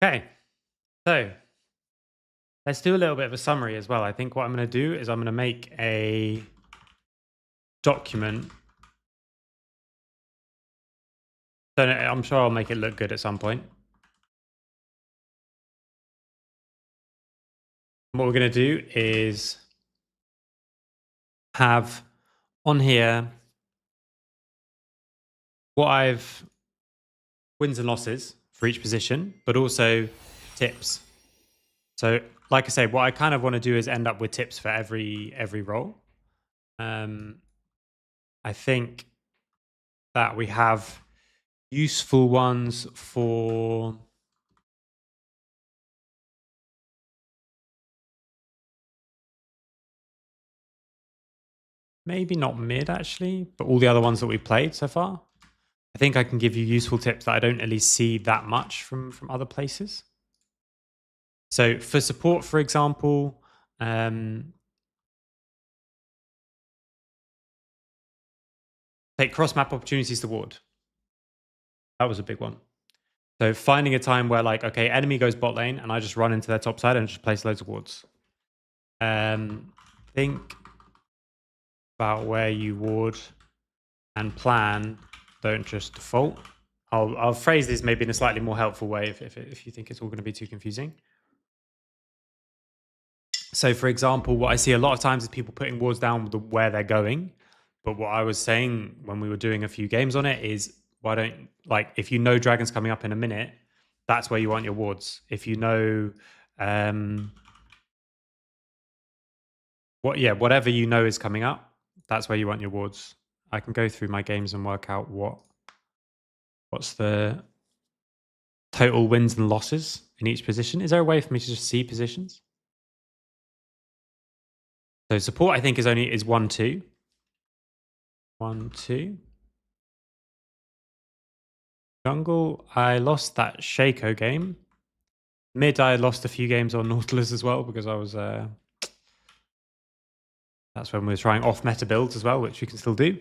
Okay, so let's do a little bit of a summary as well. I think what I'm going to do is I'm going to make a document. I'm sure I'll make it look good at some point. What we're going to do is have on here what I've wins and losses for each position, but also tips. So, like I say, what I kind of want to do is end up with tips for every role. Um, I think that we have useful ones for maybe not mid actually, but all the other ones that we've played so far. I think I can give you useful tips that I don't really see that much from other places. So for support, for example, take cross map opportunities to ward. That was a big one. So finding a time where like, okay, enemy goes bot lane and I just run into their top side and just place loads of wards. Think about where you ward and plan. Don't just default. I'll phrase this maybe in a slightly more helpful way if you think it's all going to be too confusing. So, for example, what I see a lot of times is people putting wards down where they're going. But what I was saying when we were doing a few games on it is, why don't, like, if you know dragon's coming up in a minute, that's where you want your wards. If you know, whatever you know is coming up, that's where you want your wards. I can go through my games and work out what's the total wins and losses in each position. Is there a way for me to just see positions? So support, I think, is 1-2. 1-2. Jungle, I lost that Shaco game. Mid, I lost a few games on Nautilus as well because I was. That's when we were trying off meta builds as well, which we can still do.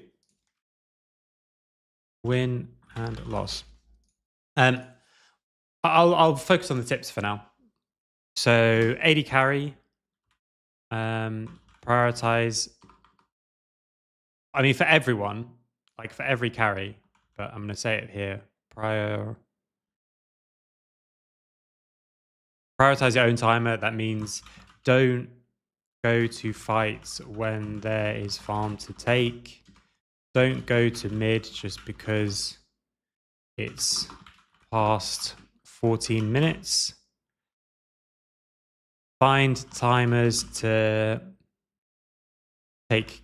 Win and loss. I'll focus on the tips for now. So AD carry, prioritize. I mean, for everyone, like for every carry, but I'm going to say it here. Prioritize your own timer. That means don't go to fights when there is farm to take. Don't go to mid just because it's past 14 minutes. Find timers to take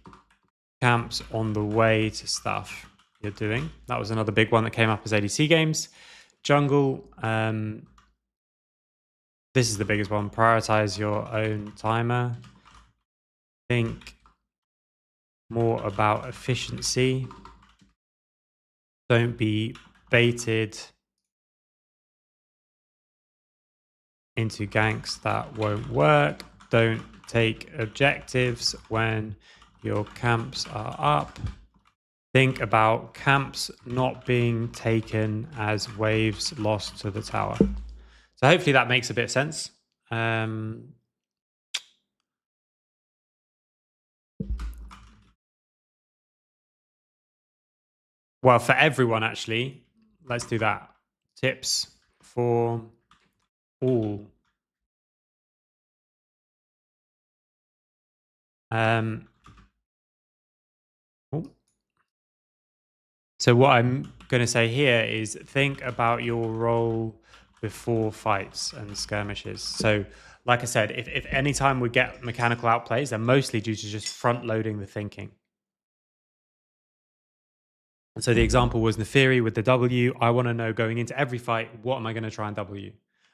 camps on the way to stuff you're doing. That was another big one that came up as ADC games. Jungle, this is the biggest one. Prioritize your own timer. Think more about efficiency. Don't be baited into ganks that won't work. Don't take objectives when your camps are up. Think about camps not being taken as waves lost to the tower. So hopefully that makes a bit of sense. Well, for everyone, actually, let's do that. Tips for all. So what I'm going to say here is think about your role before fights and skirmishes. So like I said, if any time we get mechanical outplays, they're mostly due to just front loading the thinking. And so the example was Neferi with the W. I want to know going into every fight, what am I going to try and W?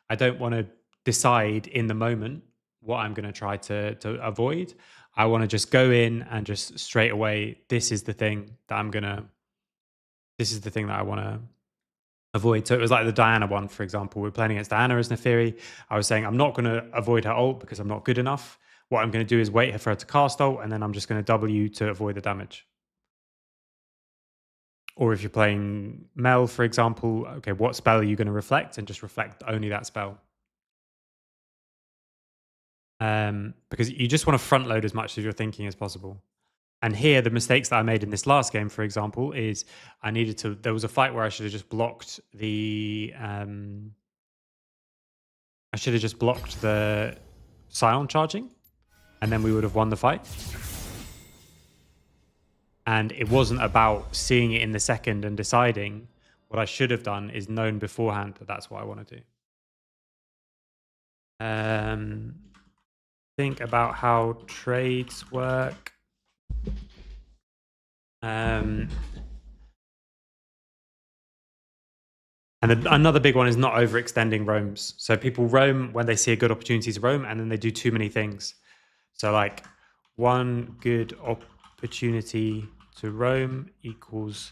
I don't want to decide in the moment what I'm going to try to avoid. I want to just go in and just straight away, this is the thing that I want to avoid. So it was like the Diana one, for example. We're playing against Diana as Neferi. I was saying I'm not going to avoid her ult because I'm not good enough. What I'm going to do is wait for her to cast ult, and then I'm just going to W to avoid the damage. Or if you're playing Mel, for example, okay, what spell are you going to reflect? And just reflect only that spell. Because you just want to front load as much of your thinking as possible. And here, the mistakes that I made in this last game, for example, is there was a fight where I should have just blocked the Scion charging, and then we would have won the fight. And it wasn't about seeing it in the second and deciding. What I should have done is known beforehand that that's what I want to do. Think about how trades work. And another big one is not overextending roams. So people roam when they see a good opportunity to roam, and then they do too many things. So like one good opportunity to roam equals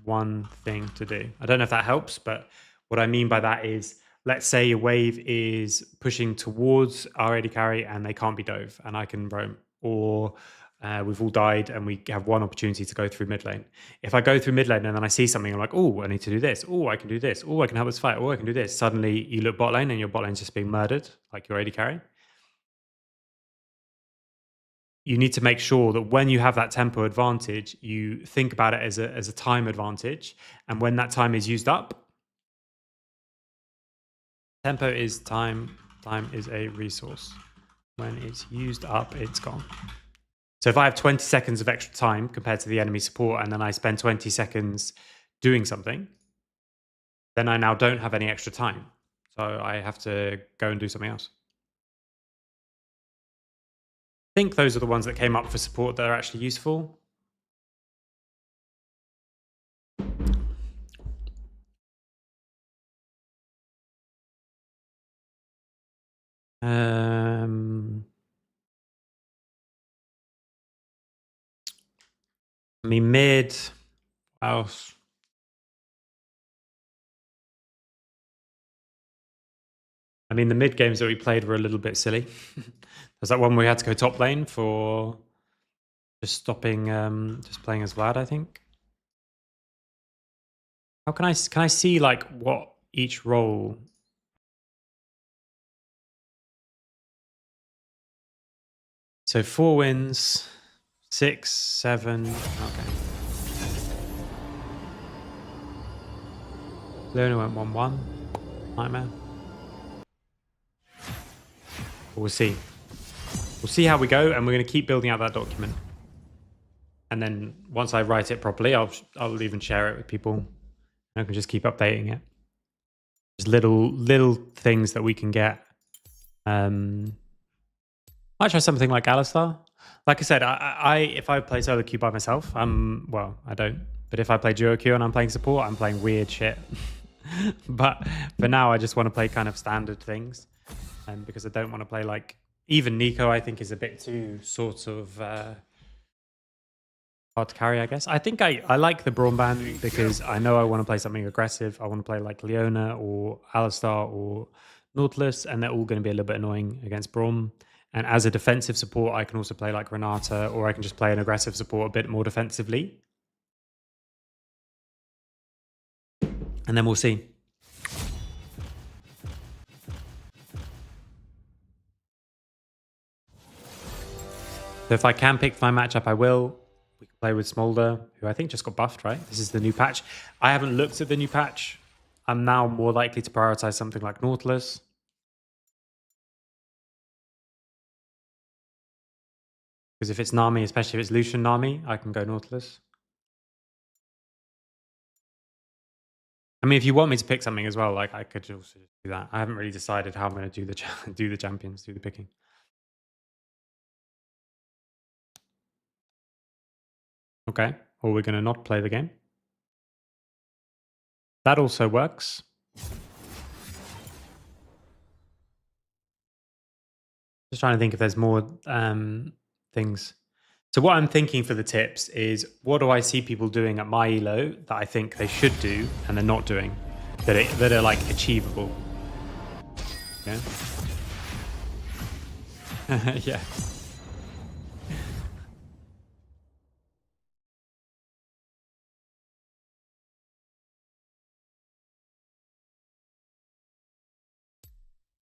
one thing to do. I don't know if that helps, but what I mean by that is, let's say a wave is pushing towards our AD carry and they can't be dove, and I can roam. Or we've all died and we have one opportunity to go through mid lane. If I go through mid lane and then I see something, I'm like, oh, I need to do this. Oh, I can do this. Oh, I can help this fight. Oh, I can do this. Suddenly you look bot lane and your bot lane's just being murdered, like your AD carry. You need to make sure that when you have that tempo advantage, you think about it as a time advantage. And when that time is used up, tempo is time. Time is a resource. When it's used up, it's gone. So if I have 20 seconds of extra time compared to the enemy support, and then I spend 20 seconds doing something, then I now don't have any extra time. So I have to go and do something else. I think those are the ones that came up for support that are actually useful. I mean, mid. What else? I mean, the mid games that we played were a little bit silly. There's that one where we had to go top lane for just stopping, just playing as Vlad, I think. How can I see like what each role? So 4 wins, 6, 7. Okay. Leona went 1-1. Nightmare. But we'll see. We'll see how we go, and we're going to keep building out that document. And then once I write it properly, I'll even share it with people. I can just keep updating it. Just little things that we can get. Might try something like Alistar. Like I said, if I play solo queue by myself, well, I don't. But if I play duo queue and I'm playing support, I'm playing weird shit. But for now, I just want to play kind of standard things, because I don't want to play like even Nico. I think is a bit too sort of hard to carry, I guess. I think I like the Braum ban because I know I want to play something aggressive. I want to play like Leona or Alistar or Nautilus, and they're all going to be a little bit annoying against Braum. And as a defensive support, I can also play like Renata, or I can just play an aggressive support a bit more defensively. And then we'll see. So if I can pick my matchup, I will. We can play with Smolder, who I think just got buffed, right? This is the new patch. I haven't looked at the new patch. I'm now more likely to prioritize something like Nautilus. Because if it's Nami, especially if it's Lucian Nami, I can go Nautilus. I mean, if you want me to pick something as well, like I could also do that. I haven't really decided how I'm going to do the champions, do the picking. Okay, or we're going to not play the game. That also works. Just trying to think if there's more things. So what I'm thinking for the tips is, what do I see people doing at my elo that I think they should do and they're not doing, that are like achievable? Yeah. Yeah.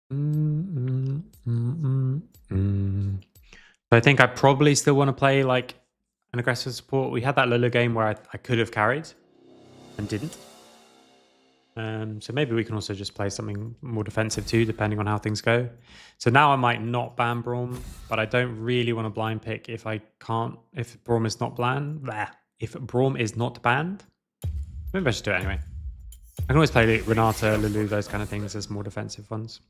So I think I probably still want to play like an aggressive support. We had that Lulu game where I could have carried and didn't. So maybe we can also just play something more defensive too, depending on how things go. So now I might not ban Braum, but I don't really want to blind pick if I can't, if Braum is not banned. If Braum is not banned, maybe I should do it anyway. I can always play Renata, Lulu, those kind of things as more defensive ones.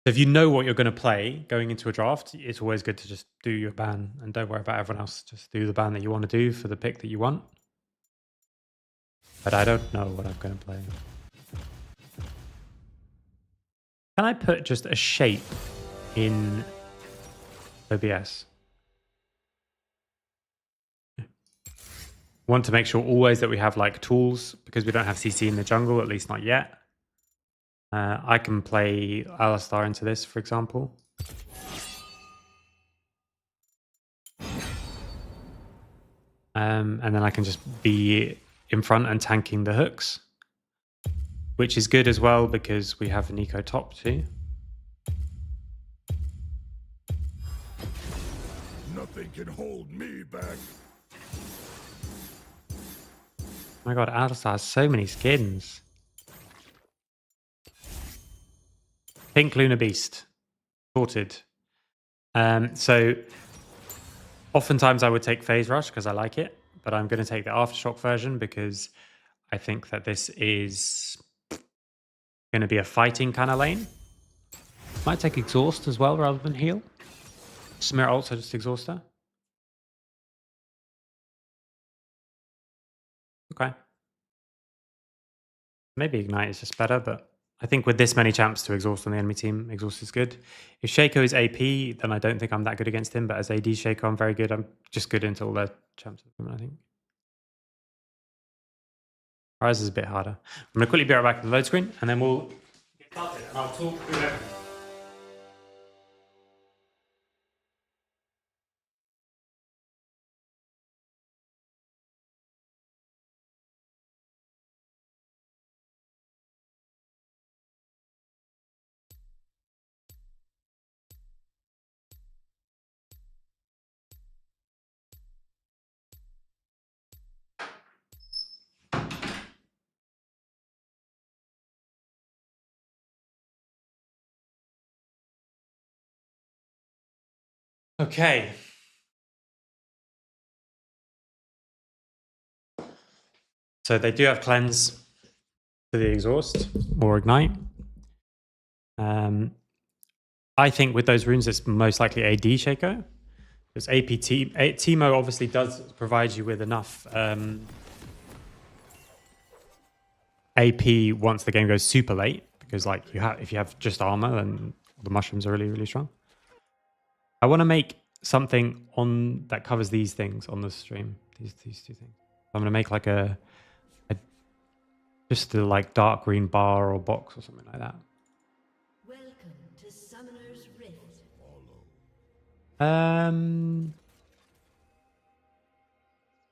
So if you know what you're going to play going into a draft, it's always good to just do your ban and don't worry about everyone else. Just do the ban that you want to do for the pick that you want. But I don't know what I'm going to play. Can I put just a shape in OBS? Want to make sure always that we have like tools because we don't have CC in the jungle, at least not yet. I can play Alistar into this, for example. And then I can just be in front and tanking the hooks, which is good as well because we have Nico top too. Nothing can hold me back. Oh my god, Alistar has so many skins. Pink Lunar Beast. Sorted. So oftentimes I would take Phase Rush because I like it, but I'm going to take the Aftershock version because I think that this is going to be a fighting kind of lane. Might take Exhaust as well rather than heal. Smear ult, so just Exhaust her. Okay. Maybe Ignite is just better, but I think with this many champs to exhaust on the enemy team, exhaust is good. If Shaco is AP, then I don't think I'm that good against him, but as AD Shaco, I'm very good. I'm just good until the champs, I think. Rise is a bit harder. I'm going to quickly be right back to the load screen, and then we'll get started, and I'll talk through everything. Okay. So they do have cleanse for the exhaust or ignite. I think with those runes, it's most likely AD Shaco. Because APT Teemo obviously does provide you with enough AP once the game goes super late. Because like if you have just armor, then the mushrooms are really, really strong. I want to make something on that covers these things on the stream. These two things. I'm gonna make like a just a like dark green bar or box or something like that. Welcome to Summoner's Rift.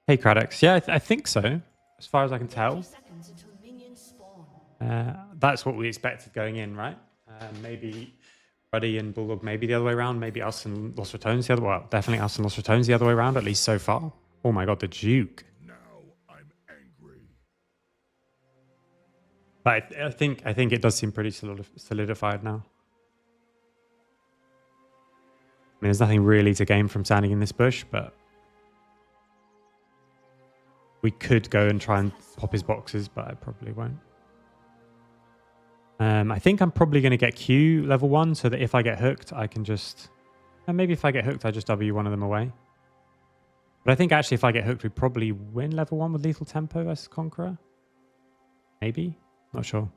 Hey Craddox, yeah, I think so. As far as I can tell, Seconds until minions spawn. that's what we expected going in, right? Maybe Ruddy and Bulldog, maybe the other way around. Maybe us and Lost Ratones the other. Well, definitely us and Lost Ratones the other way around. At least so far. Oh my god, the Duke. Now I'm angry. But I think it does seem pretty solidified now. I mean, there's nothing really to gain from standing in this bush, but we could go and try and pop his boxes, but I probably won't. I think I'm probably going to get Q level 1 so that if I get hooked, I can just... maybe if I get hooked, I just W one of them away. But I think actually if I get hooked, we probably win level 1 with Lethal Tempo versus Conqueror. Maybe? Not sure.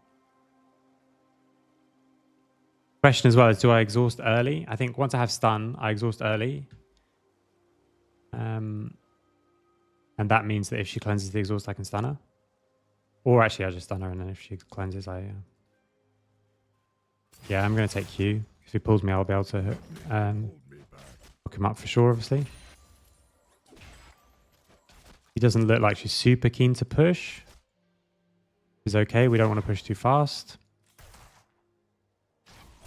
Question as well is, do I exhaust early? I think once I have stun, I exhaust early. And that means that if she cleanses the exhaust, I can stun her. Or actually, I just stun her, and then if she cleanses, I... Yeah, I'm going to take Q. If he pulls me, I'll be able to hook him up for sure, obviously. He doesn't look like she's super keen to push. It's okay. We don't want to push too fast.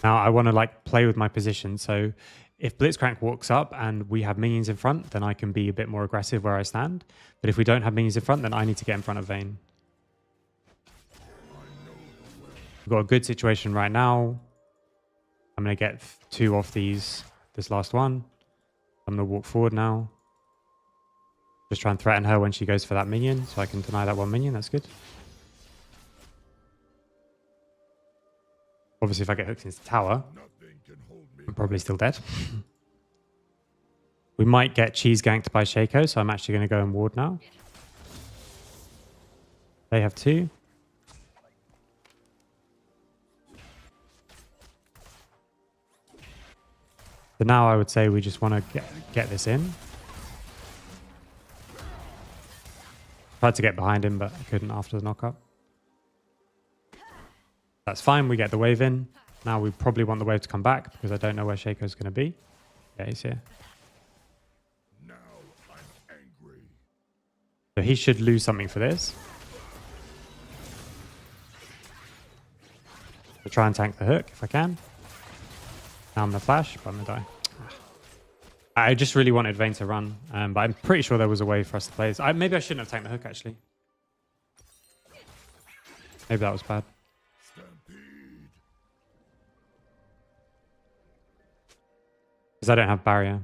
Now I want to like play with my position. So if Blitzcrank walks up and we have minions in front, then I can be a bit more aggressive where I stand. But if we don't have minions in front, then I need to get in front of Vayne. We've got a good situation right now. I'm going to get 2 off this last one. I'm going to walk forward now. Just try and threaten her when she goes for that minion, so I can deny that 1 minion. That's good. Obviously, if I get hooked into the tower, I'm probably still dead. We might get cheese ganked by Shaco, so I'm actually going to go and ward now. They have 2. So now I would say we just want to get this in. Tried to get behind him, but I couldn't after the knockup. That's fine. We get the wave in. Now we probably want the wave to come back because I don't know where Shaco's going to be. Yeah, he's here. Now I'm angry. So he should lose something for this. I'll try and tank the hook if I can. Now I'm going to flash, but I'm going to die. I just really wanted Vayne to run, but I'm pretty sure there was a way for us to play this. Maybe I shouldn't have tanked the hook, actually. Maybe that was bad. Stampede. Because I don't have barrier.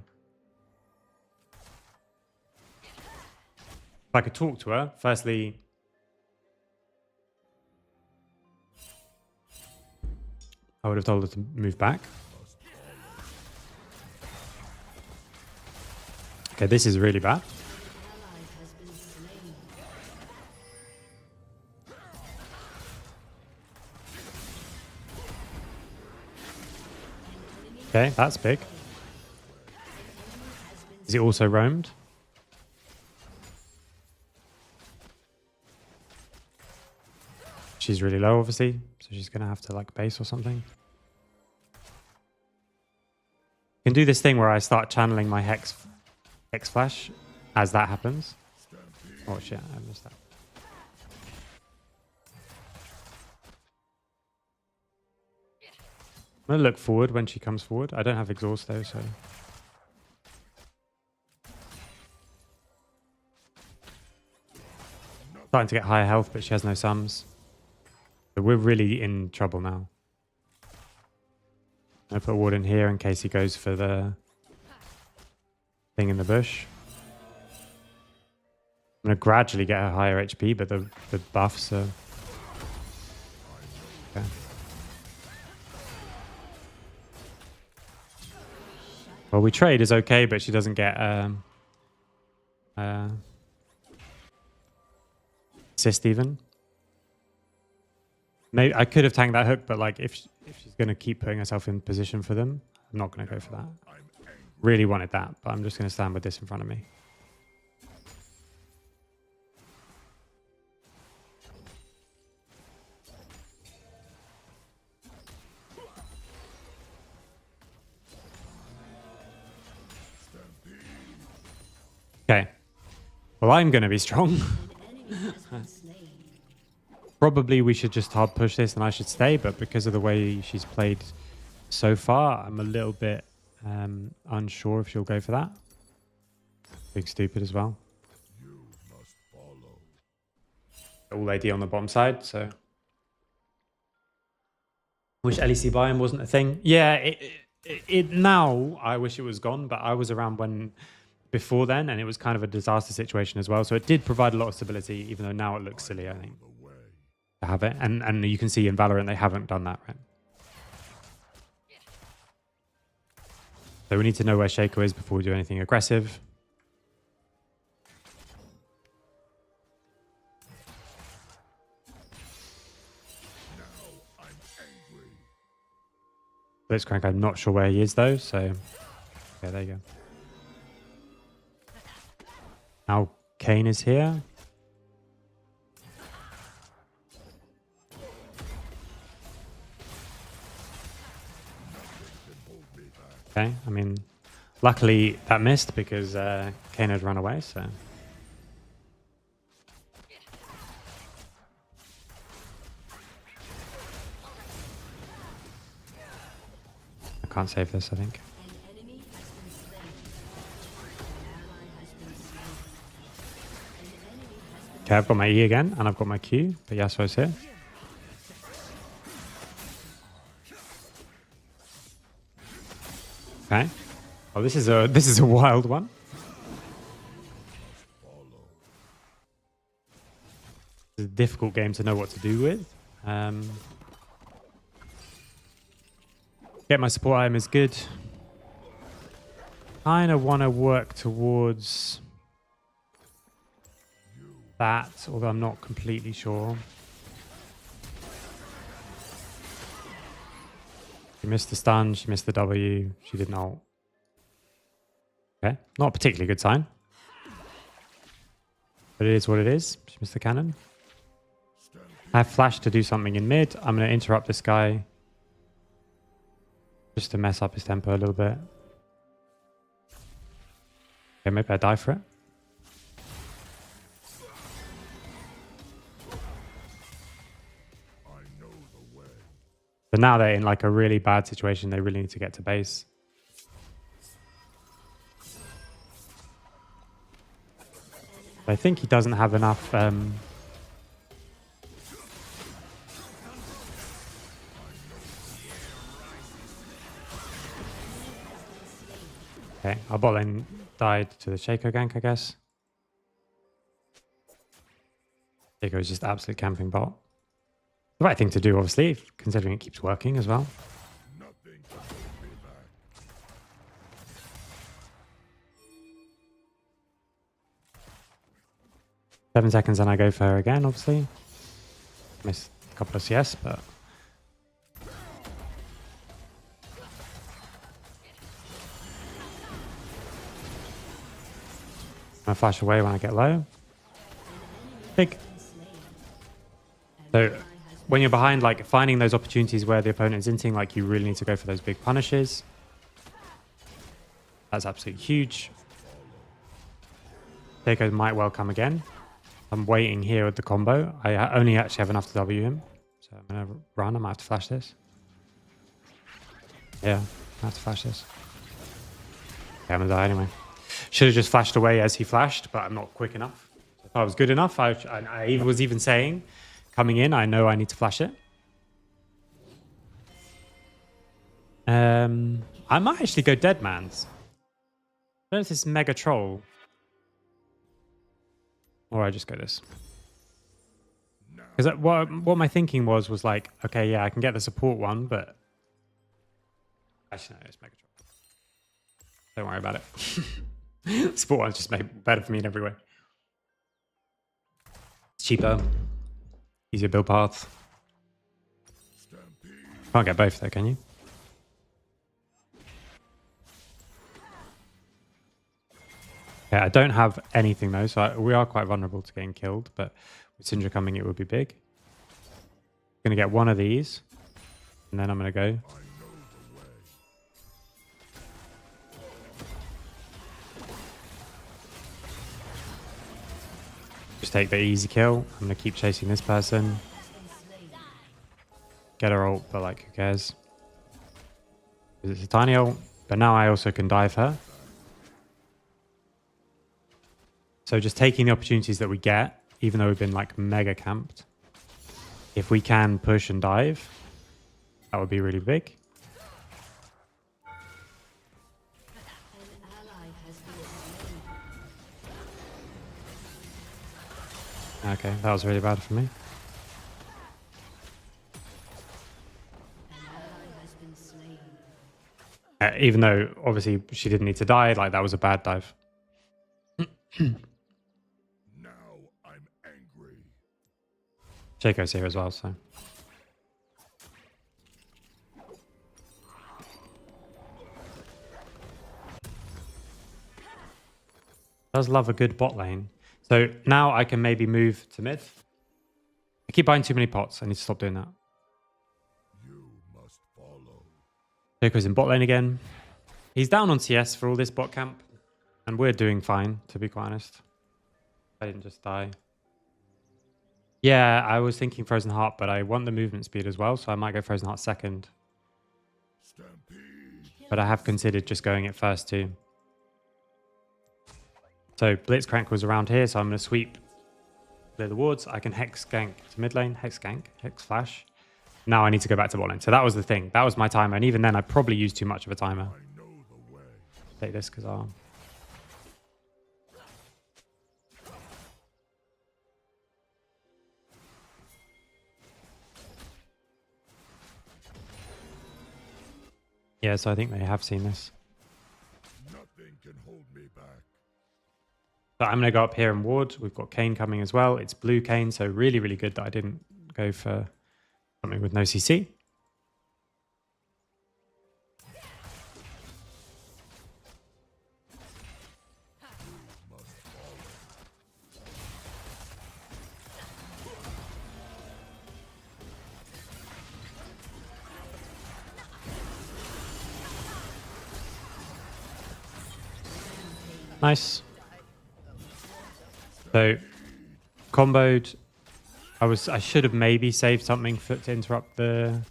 If I could talk to her, firstly... I would have told her to move back. Okay, this is really bad. Okay, that's big. Is he also roamed? She's really low, obviously, so she's going to have to like base or something. I can do this thing where I start channeling my Hex Flash as that happens. Oh shit, I missed that. I'm going to look forward when she comes forward. I don't have exhaust though, so... Starting to get higher health, but she has no sums. So we're really in trouble now. I put a ward in here in case he goes for the thing in the bush. I'm going to gradually get a higher HP, but the buffs are... Okay. Well, we trade is okay, but she doesn't get assist even. Maybe I could have tanked that hook, but like if she's going to keep putting herself in position for them, I'm not going to go for that. Really wanted that, but I'm just going to stand with this in front of me. Okay. Well, I'm going to be strong. Probably we should just hard push this and I should stay, but because of the way she's played so far, I'm a little bit unsure if she'll go for that. Big stupid as well. You must follow. All AD on the bottom side, so... Wish LEC buy-in wasn't a thing. Yeah, it now, I wish it was gone, but I was around when... before then, and it was kind of a disaster situation as well. So it did provide a lot of stability, even though now it looks silly, I think, to have it. And you can see in Valorant, they haven't done that, right? So we need to know where Shaco is before we do anything aggressive. Now I'm angry. Blitzcrank, I'm not sure where he is, though, so... Okay, there you go. Now Kane is here. Okay, I mean, luckily that missed because Kane had run away, so... can't save this, I think. An enemy has been slain. An ally has been slain. An enemy has been Okay, I've got my E again, and I've got my Q, but Yasuo's here. Okay. Oh, this is a wild one. It's a difficult game to know what to do with. Get my support item is good. Kind of want to work towards that, although I'm not completely sure. She missed the stun, she missed the W, she didn't ult. Okay, not a particularly good sign. But it is what it is. She missed the cannon. I have flash to do something in mid. I'm going to interrupt this guy. Just to mess up his tempo a little bit. Okay, maybe I die for it. I know the way. But now they're in like a really bad situation. They really need to get to base. I think he doesn't have enough. Okay, our bot lane died to the Shaco gank, I guess. Shaco is just absolute camping bot. The right thing to do, obviously, considering it keeps working as well. Nothing can hold me back. 7 seconds and I go for her again, obviously. Missed a couple of CS, but... I flash away when I get low. Big. So when you're behind, like finding those opportunities where the opponent is inting, like you really need to go for those big punishes. That's absolutely huge. Shaco might well come again. I'm waiting here with the combo. I only actually have enough to W him. So I'm going to run. I might have to flash this. Yeah, I have to flash this. Okay, I'm going to die anyway. Should have just flashed away as he flashed, but I'm not quick enough. If I was good enough, I was even saying, coming in, I know I need to flash it. I might actually go Dead Man's. I don't know if this is Mega Troll. Or I just go this. Because what my thinking was like, okay, yeah, I can get the support one, but... Actually, no, it's Mega Troll. Don't worry about it. Support one's just made better for me in every way. It's cheaper. Easier build paths. Can't get both though, can you? Yeah, I don't have anything though, so we are quite vulnerable to getting killed, but with Syndra coming, it would be big. I'm going to get one of these, and then I'm going to go. Just take the easy kill. I'm going to keep chasing this person. Get her ult, but like, who cares? It's a tiny ult, but now I also can dive her. So just taking the opportunities that we get, even though we've been like mega camped. If we can push and dive, that would be really big. An ally has been slain. Okay, that was really bad for me. An ally has been slain. Even though obviously she didn't need to die, like that was a bad dive. Now I'm angry. Shaco's here as well, so. Does love a good bot lane. So now I can maybe move to mid. I keep buying too many pots. I need to stop doing that. You must follow. Shaco's in bot lane again. He's down on CS for all this bot camp. And we're doing fine, to be quite honest. I didn't just die. Yeah, I was thinking Frozen Heart, but I want the movement speed as well, so I might go Frozen Heart second. Stampede. but I have considered just going it first too. So Blitzcrank was around here, so I'm going to sweep, clear the wards. I can Hex gank to mid lane, Hex gank, Hex flash. Now I need to go back to bot lane. So that was the thing. That was my timer. And even then, I probably used too much of a timer. I know the way. Take this because I'll... Yeah, so I think they have seen this. Nothing can hold me back. So I'm going to go up here and ward. We've got Kane coming as well. It's blue Kane, so really, really good that I didn't go for something with no CC. Nice. So comboed. I should have maybe saved something to interrupt the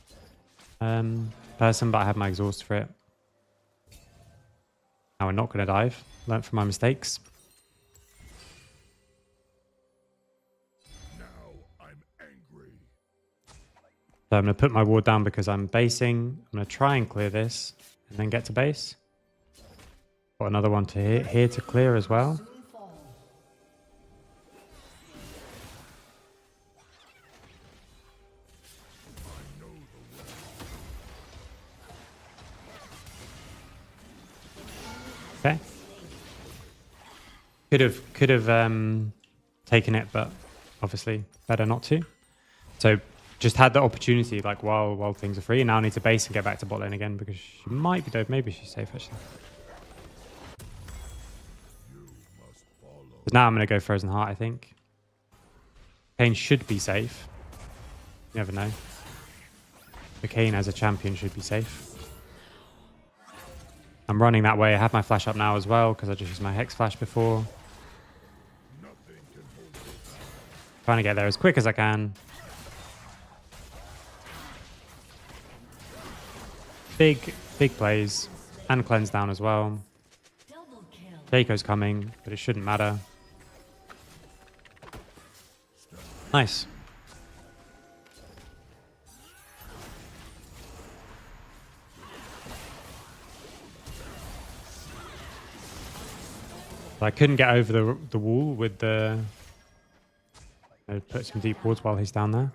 person, but I have my exhaust for it. Now we're not going to dive. Learn from my mistakes. Now I'm angry. So I'm going to put my ward down because I'm basing. I'm going to try and clear this and then get to base. Got another one to here to clear as well. Okay. Could have taken it, but obviously better not to. So just had the opportunity like while things are free, and now I need to base and get back to bot lane again because she might be dead. Maybe she's safe actually. But now I'm going to go Frozen Heart, I think. Kane should be safe. You never know. But Kane as a champion should be safe. I'm running that way. I have my flash up now as well because I just used my Hex flash before. Trying to get there as quick as I can. Big plays. And cleanse down as well. Jayco's coming, but it shouldn't matter. Nice. So I couldn't get over the wall with the... put some deep wards while he's down there.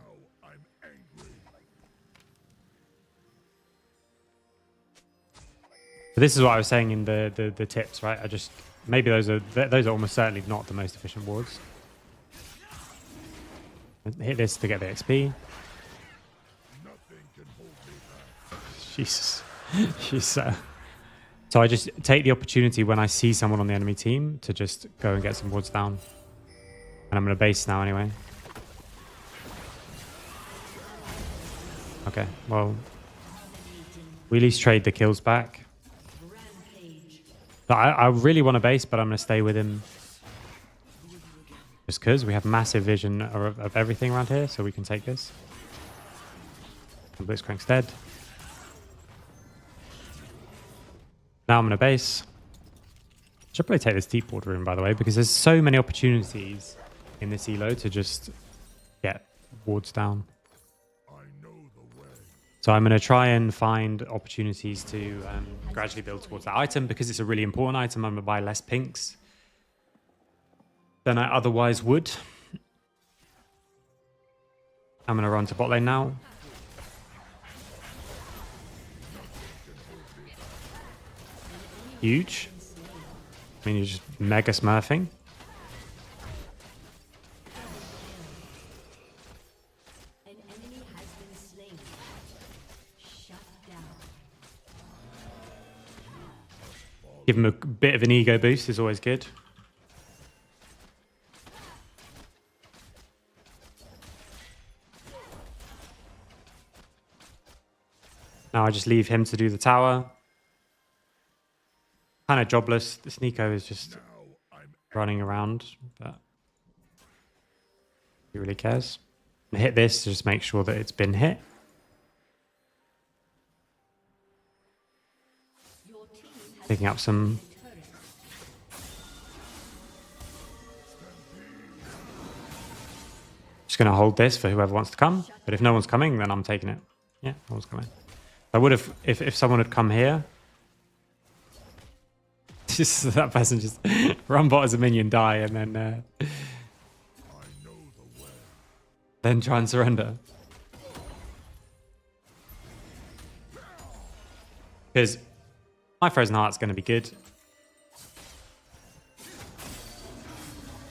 But this is what I was saying in the tips, right? Maybe those are almost certainly not the most efficient wards. Hit this to get the XP. Jesus. So I just take the opportunity when I see someone on the enemy team to just go and get some wards down. And I'm going to base now anyway. Okay, well, we at least trade the kills back. But I really want to base, but I'm going to stay with him. Just because we have massive vision of everything around here, so we can take this. And Blitzcrank's dead. Now I'm going to base. Should probably take this deep ward room, by the way, because there's so many opportunities in this elo to just get wards down. So I'm going to try and find opportunities to gradually build towards that item because it's a really important item. I'm going to buy less pinks than I otherwise would. I'm going to run to bot lane now. Huge. I mean, you're just mega smurfing. Give him a bit of an ego boost is always good. Now I just leave him to do the tower. Kind of jobless. This Nico is just running around, but he really cares. And hit this to just make sure that it's been hit. Picking up some. Just going to hold this for whoever wants to come. But if no one's coming, then I'm taking it. Yeah, no one's coming. I would have, if someone had come here. Just that person just run bot as a minion, die, and then try and surrender. Because my Frozen Heart's going to be good.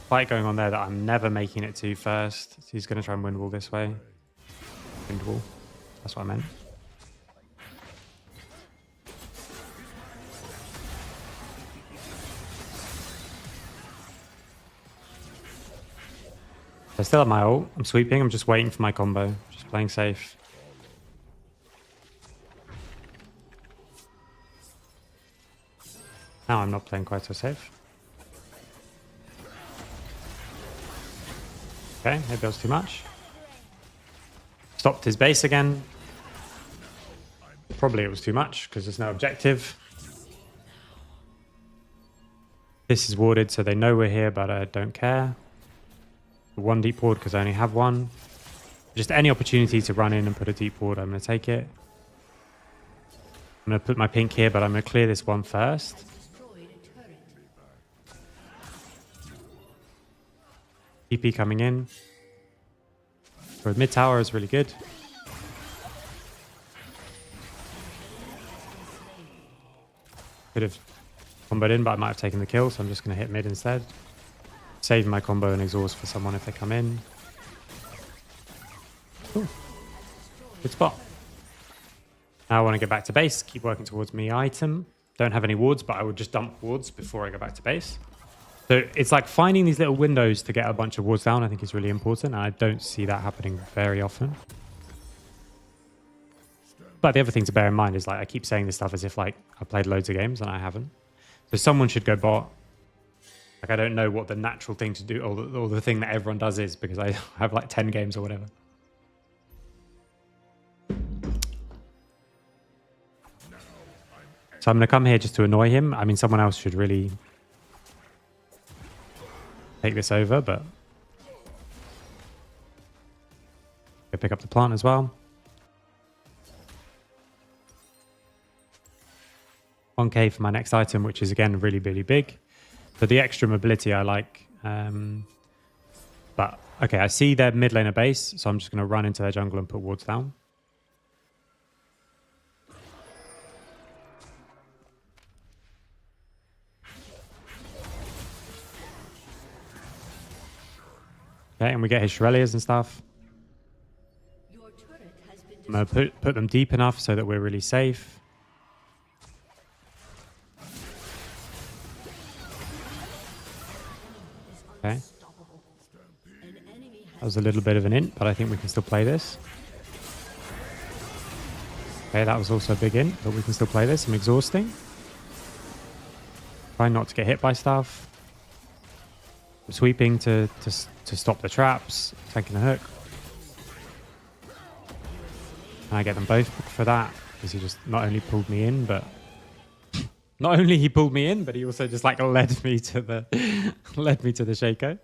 Fight going on there that I'm never making it to first. So he's going to try and wind wall this way. Wind wall. That's what I meant. I still have my ult. I'm sweeping. I'm just waiting for my combo. Just playing safe. Now I'm not playing quite so safe. Okay, maybe that was too much. Stopped his base again. Probably it was too much because there's no objective. This is warded so they know we're here, but I don't care. One deep ward because I only have one. Just any opportunity to run in and put a deep ward, I'm going to take it. I'm going to put my pink here, but I'm going to clear this one first. TP coming in. For mid tower is really good. Could have comboed in, but I might have taken the kill, so I'm just going to hit mid instead. Save my combo and exhaust for someone if they come in. Ooh. Good spot. Now I want to get back to base, keep working towards me item. Don't have any wards, but I would just dump wards before I go back to base. So it's like finding these little windows to get a bunch of wards down, I think is really important. And I don't see that happening very often. But the other thing to bear in mind is like I keep saying this stuff as if like I've played loads of games and I haven't. So someone should go bot. Like I don't know what the natural thing to do or the thing that everyone does is because I have like 10 games or whatever. So I'm going to come here just to annoy him. I mean, someone else should really take this over, but go pick up the plant as well. 1k for my next item, which is again really, really big. So the extra mobility I like. But okay, I see their mid laner base, so I'm just going to run into their jungle and put wards down. Okay, and we get his Shurelias and stuff. I'm going to put them deep enough so that we're really safe. Okay. That was a little bit of an int, but I think we can still play this. Okay, that was also a big int, but we can still play this. I'm exhausting. Trying not to get hit by stuff. I'm sweeping to stop the traps. Taking a hook. And I get them both for that because he just not only pulled me in, but not only he pulled me in, but he also just like led me to the Shaco.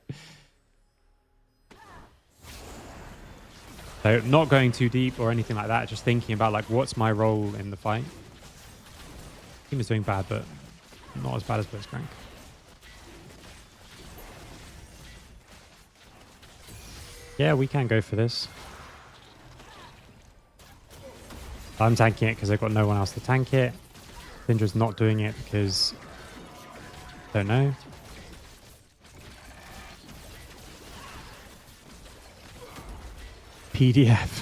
So not going too deep or anything like that. Just thinking about like what's my role in the fight. Team is doing bad, but not as bad as Blitzcrank. Yeah, we can go for this. I'm tanking it because I've got no one else to tank it. Syndra's not doing it because... don't know. PDF.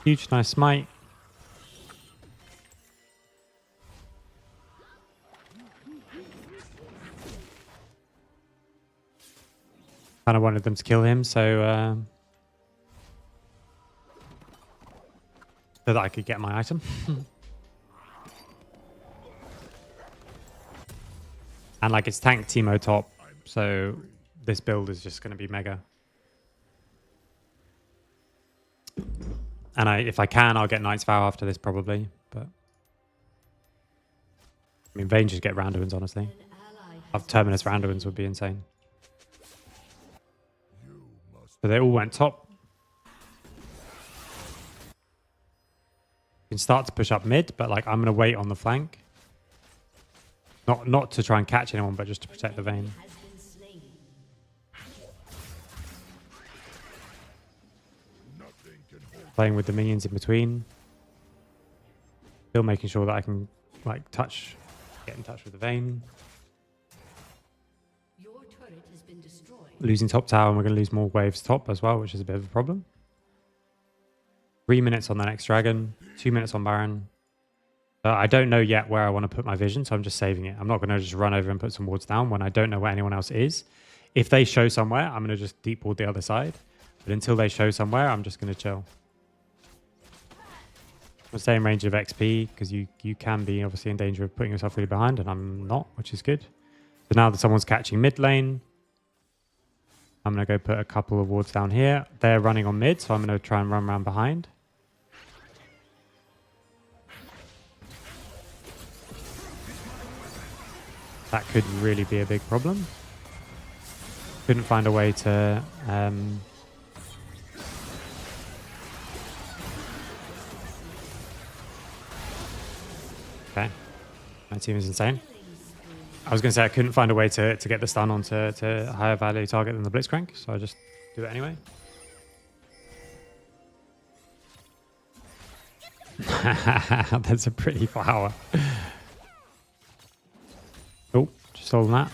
Huge, nice smite. Kind of wanted them to kill him, so that I could get my item. And like it's tank Teemo top, so this build is just going to be mega. And if I can, I'll get Knight's Vow after this probably. But I mean, Vayne just get Randuin's, honestly. An ally has Terminus Randuin's would be insane. You must So they all went top. You can start to push up mid, but like I'm going to wait on the flank. Not to try and catch anyone, but just to protect the Vayne. has been slain. nothing can hold Playing with the minions in between. Still making sure that I can like get in touch with the Vayne. Your turret has been destroyed. Losing top tower, and we're going to lose more waves top as well, which is a bit of a problem. 3 minutes on the next dragon, 2 minutes on Baron. I don't know yet where I want to put my vision, so I'm just saving it. I'm not going to just run over and put some wards down when I don't know where anyone else is. If they show somewhere, I'm going to just deep ward the other side. But until they show somewhere, I'm just going to chill. I'm staying in range of XP because you can be obviously in danger of putting yourself really behind, and I'm not, which is good. So now that someone's catching mid lane, I'm going to go put a couple of wards down here. They're running on mid, so I'm going to try and run around behind. That could really be a big problem. Couldn't find a way to... Okay. My team is insane. I was going to say I couldn't find a way to get the stun onto a higher value target than the Blitzcrank, so I just do it anyway. That's a pretty flower. Oh, just holding that.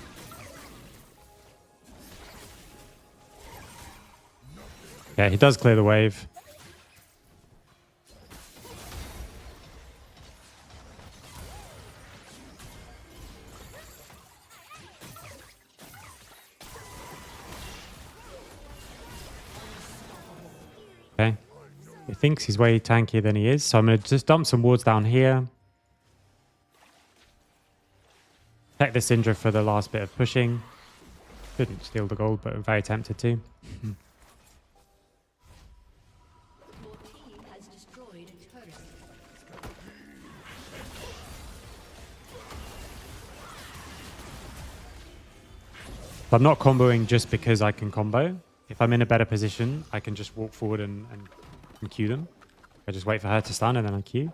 Yeah, he does clear the wave. Okay. He thinks he's way tankier than he is, so I'm going to just dump some wards down here. Check the Syndra for the last bit of pushing. Couldn't steal the gold, but I'm very tempted to. Your team has destroyed a turret. I'm not comboing just because I can combo. If I'm in a better position, I can just walk forward and Q them. I just wait for her to stun and then I Q.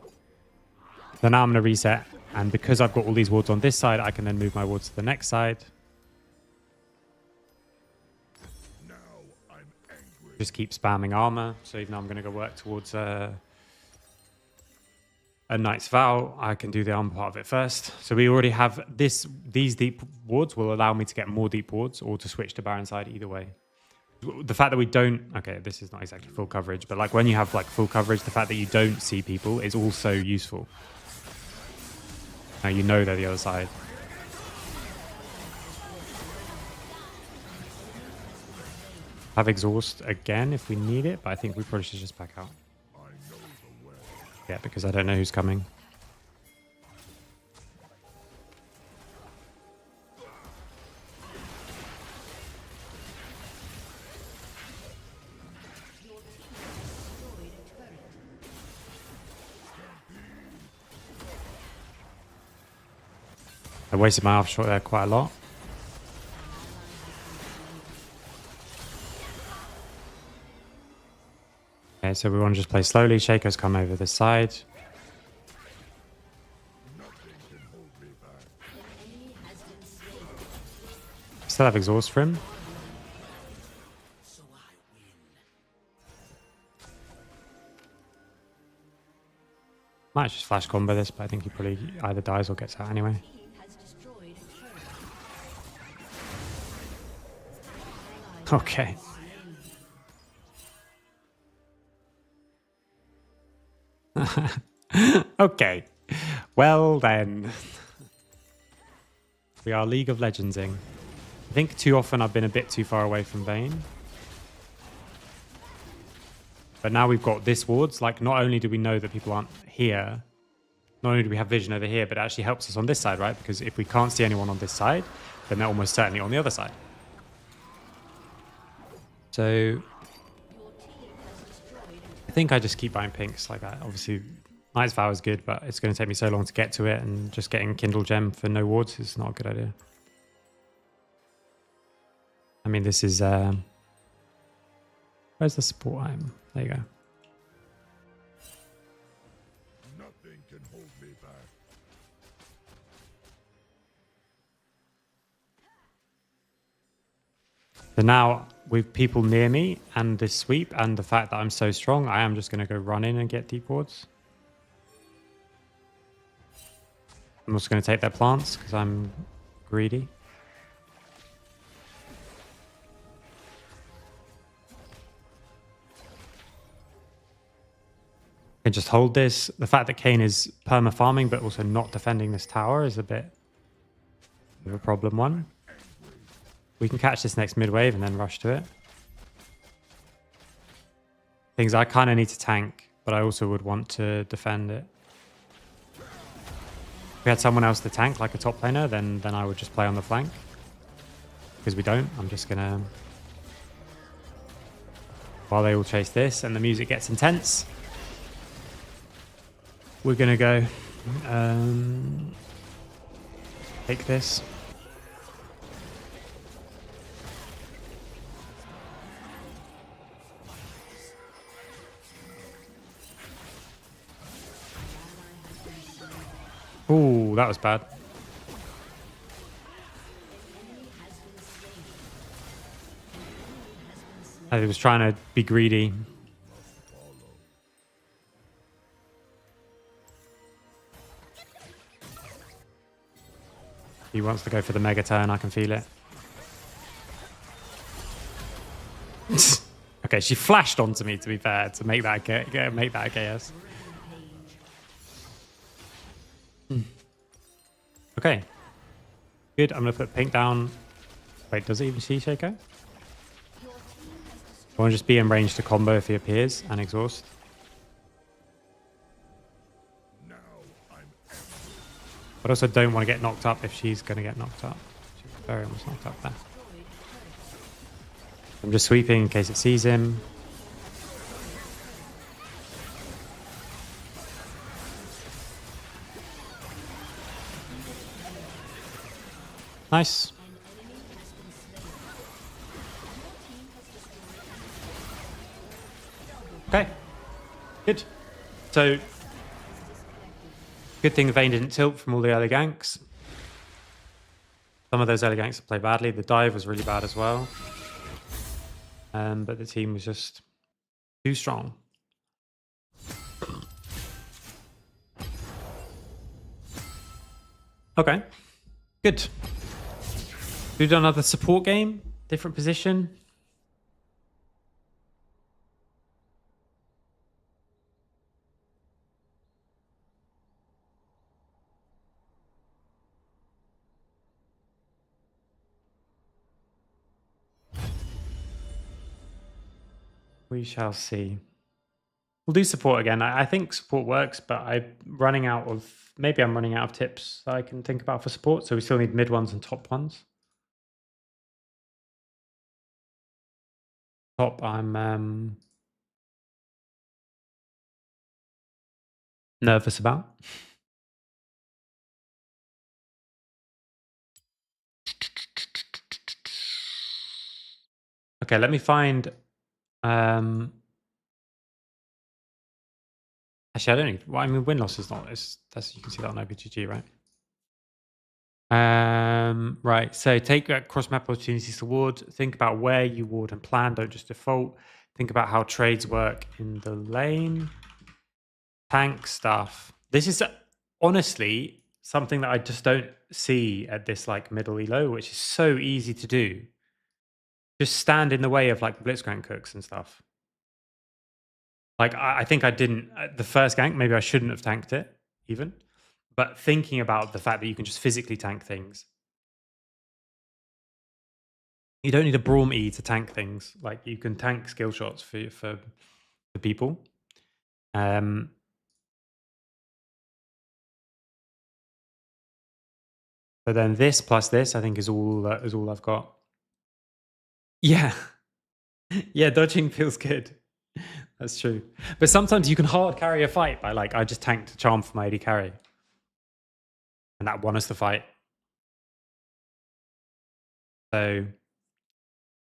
So now I'm going to reset. And because I've got all these wards on this side, I can then move my wards to the next side. now. I'm angry. Just keep spamming armor. So even though I'm going to go work towards a Knight's Vow, I can do the armor part of it first. So we already have this. These deep wards will allow me to get more deep wards or to switch to Baron side either way. The fact that we don't... Okay, this is not exactly full coverage, but like when you have like full coverage, the fact that you don't see people is also useful. Now you know they're the other side. Have exhaust again if we need it, but I think we probably should just back out. I know the way. Yeah, because I don't know who's coming. Your team has destroyed a turret. I wasted my half shot there quite a lot. Okay, so we want to just play slowly. Shaco's come over this side. Nothing can hold me back. An enemy has been slain. Still have exhaust for him. So I win. Might just flash combo this, but I think he probably either dies or gets out anyway. Team has destroyed a turret. Okay. Okay. Well then. We are League of Legendsing. I think too often I've been a bit too far away from Vayne. But now we've got this wards. Like, not only do we know that people aren't here, not only do we have vision over here, but it actually helps us on this side, right? Because if we can't see anyone on this side, then they're almost certainly on the other side. So Your team has destroyed a turret. I think I just keep buying pinks like that. Obviously, Knight's Vow is good, but it's going to take me so long to get to it, and just getting Kindle Gem for no wards is not a good idea. I mean, this is... where's the support item? There you go. Nothing can hold me back. So now, with people near me and this sweep and the fact that I'm so strong, I am just going to go run in and get deep wards. I'm also going to take their plants because I'm greedy. And just hold this. The fact that Kane is perma-farming but also not defending this tower is a bit of a problem one. We can catch this next mid wave and then rush to it. Things I kind of need to tank, but I also would want to defend it. If we had someone else to tank, like a top laner, then I would just play on the flank. Because we don't, I'm just gonna... While they all chase this and the music gets intense, we're gonna go take this. Ooh, that was bad. I was trying to be greedy. He wants to go for the mega turn, I can feel it. Okay, she flashed onto me, to be fair, to make that a KS. Okay. Good, I'm going to put pink down. Wait, does it even see Shaco? I want to just be in range to combo if he appears and exhaust. Now I'm But also don't want to get knocked up if she's going to get knocked up. She's very almost knocked up there. I'm just sweeping in case it sees him. Nice. Okay. Good. So, good thing Vayne didn't tilt from all the early ganks. Some of those early ganks played badly. The dive was really bad as well. But the team was just too strong. Okay. Good. We've done another support game. Different position. We shall see. We'll do support again. I think support works, but maybe I'm running out of tips that I can think about for support. So we still need mid ones and top ones. Top, I'm nervous about. Okay, let me find. Actually, I don't need. Well, I mean, win-loss is not. That's you can see that on OBGG, right? Right. So take cross-map opportunities to ward. Think about where you ward and plan. Don't just default. Think about how trades work in the lane. Tank stuff. This is honestly something that I just don't see at this like middle elo, which is so easy to do. Just stand in the way of like blitzcrank cooks and stuff. Like I think I didn't the first gank. Maybe I shouldn't have tanked it even. But thinking about the fact that you can just physically tank things. You don't need a Braum E to tank things. Like you can tank skill shots for people. But then this plus this, I think, is all I've got. Yeah, yeah, dodging feels good. That's true. But sometimes you can hard carry a fight by like, I just tanked a charm for my AD carry. And that won us the fight. So,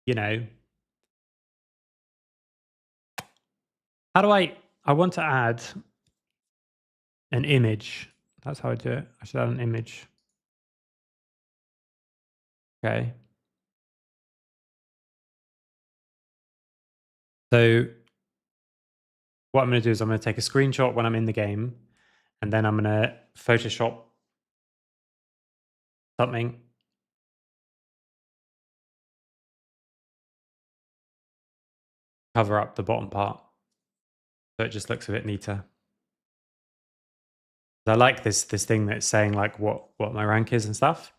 you know, how do I want to add an image. That's how I do it. I should add an image. Okay. So what I'm going to do is I'm going to take a screenshot when I'm in the game, and then I'm going to Photoshop something. Cover up the bottom part so it just looks a bit neater. I like this thing that's saying like what my rank is and stuff.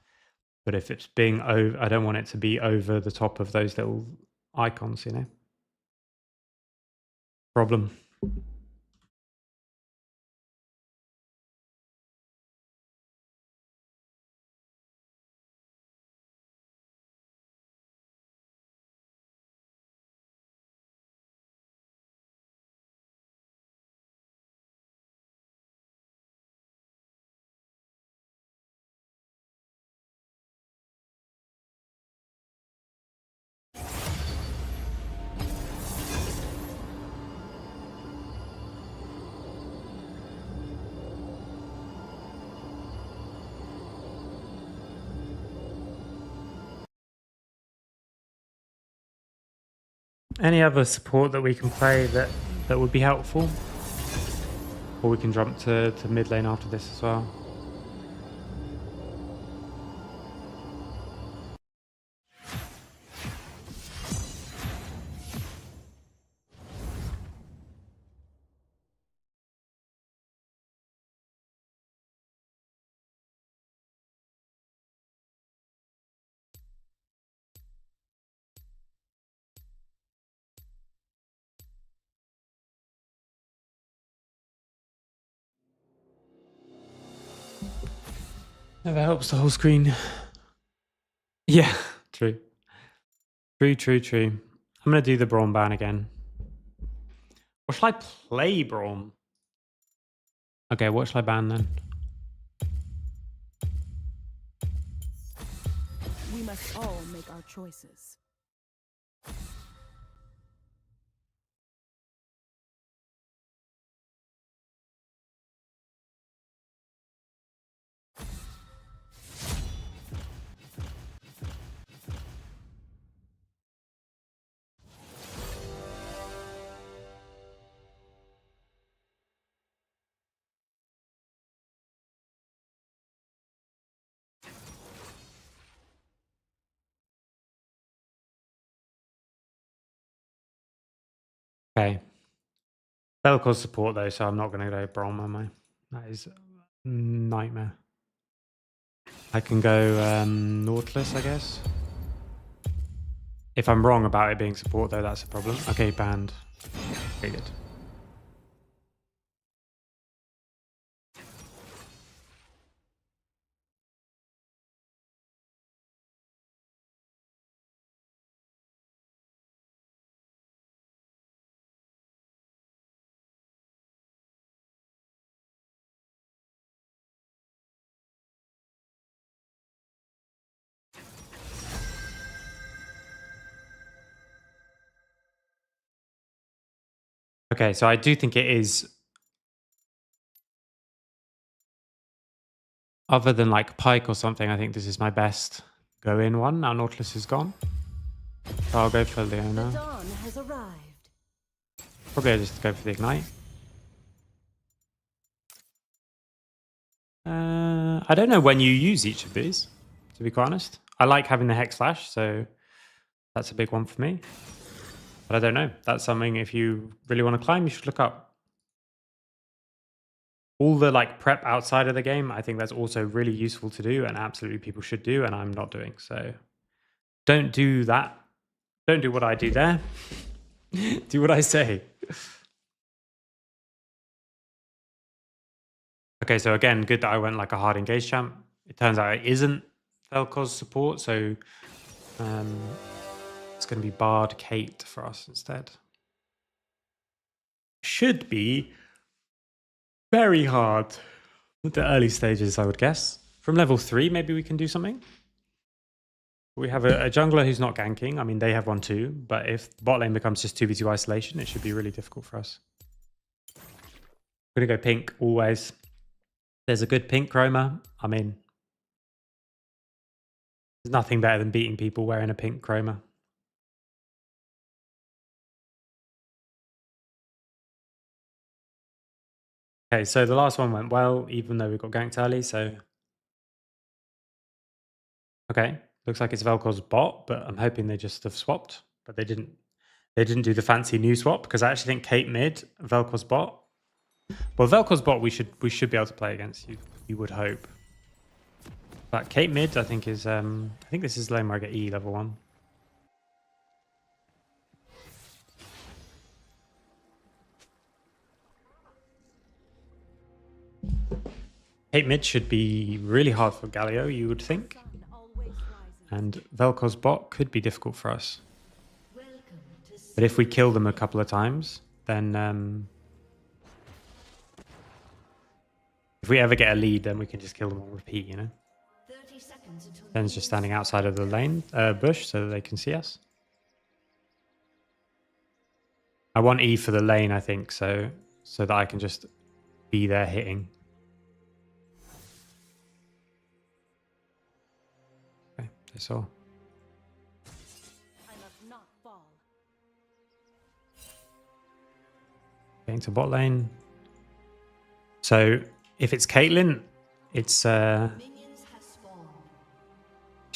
But if it's being over, I don't want it to be over the top of those little icons, you know. Problem. Any other support that we can play that would be helpful? Or we can jump to mid lane after this as well. Never helps the whole screen. Yeah, true. True. I'm going to do the Braum ban again. Or shall I play Braum? Okay, what shall I ban then? We must all make our choices. Okay. That'll cause support though, so I'm not going to go Braum, am I? That is a nightmare. I can go Nautilus, I guess. If I'm wrong about it being support though, that's a problem. Okay, banned. Okay, good. Okay, so I do think it is, other than like Pike or something, I think this is my best go in one. Now Nautilus is gone. So I'll go for Leona. Dawn has arrived. Probably I'll just go for the Ignite. I don't know when you use each of these, to be quite honest. I like having the Hex Slash, so that's a big one for me. But I don't know. That's something, if you really want to climb, you should look up. All the like prep outside of the game, I think that's also really useful to do and absolutely people should do, and I'm not doing. So don't do that. Don't do what I do there. Do what I say. Okay, so again, good that I went like a hard engage champ. It turns out it isn't Vel'Koz support, so it's going to be Bard Kate for us instead. should be very hard with the early stages, I would guess. From level 3, maybe we can do something. We have a jungler who's not ganking. I mean, they have one too, but if the bot lane becomes just 2v2 isolation, it should be really difficult for us. We're going to go pink always. There's a good pink chroma. I mean, there's nothing better than beating people wearing a pink chroma. Okay, so the last one went well, even though we got ganked early, so... Okay, looks like it's Vel'Koz's bot, but I'm hoping they just have swapped. But they didn't do the fancy new swap, because I actually think Kate mid, Vel'Koz's bot. Well, Vel'Koz's bot we should be able to play against, you would hope. But Kate mid, I think is... I think this is lane where I get E level 1. Kate mid should be really hard for Galio, you would think. Sun always rises. And Vel'Koz's bot could be difficult for us. Welcome to But if we kill them a couple of times, then... if we ever get a lead, then we can just kill them on repeat, you know? 30 seconds until Ben's just standing outside of the lane bush so that they can see us. I want E for the lane, I think, so that I can just be there hitting. Okay, they saw. I must not fall. Getting to bot lane. So if it's Caitlyn, it's minions have spawned.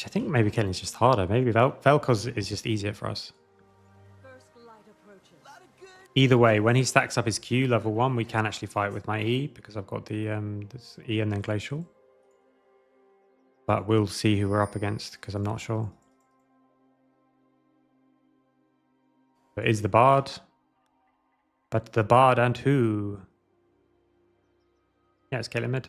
I think maybe Caitlyn's just harder. Maybe Vel'Koz is just easier for us. First light approaches. Either way, when he stacks up his Q level 1, we can actually fight with my E because I've got the this E and then Glacial. But we'll see who we're up against because I'm not sure. But is the Bard? But the Bard and who? Yeah, it's Caitlyn mid.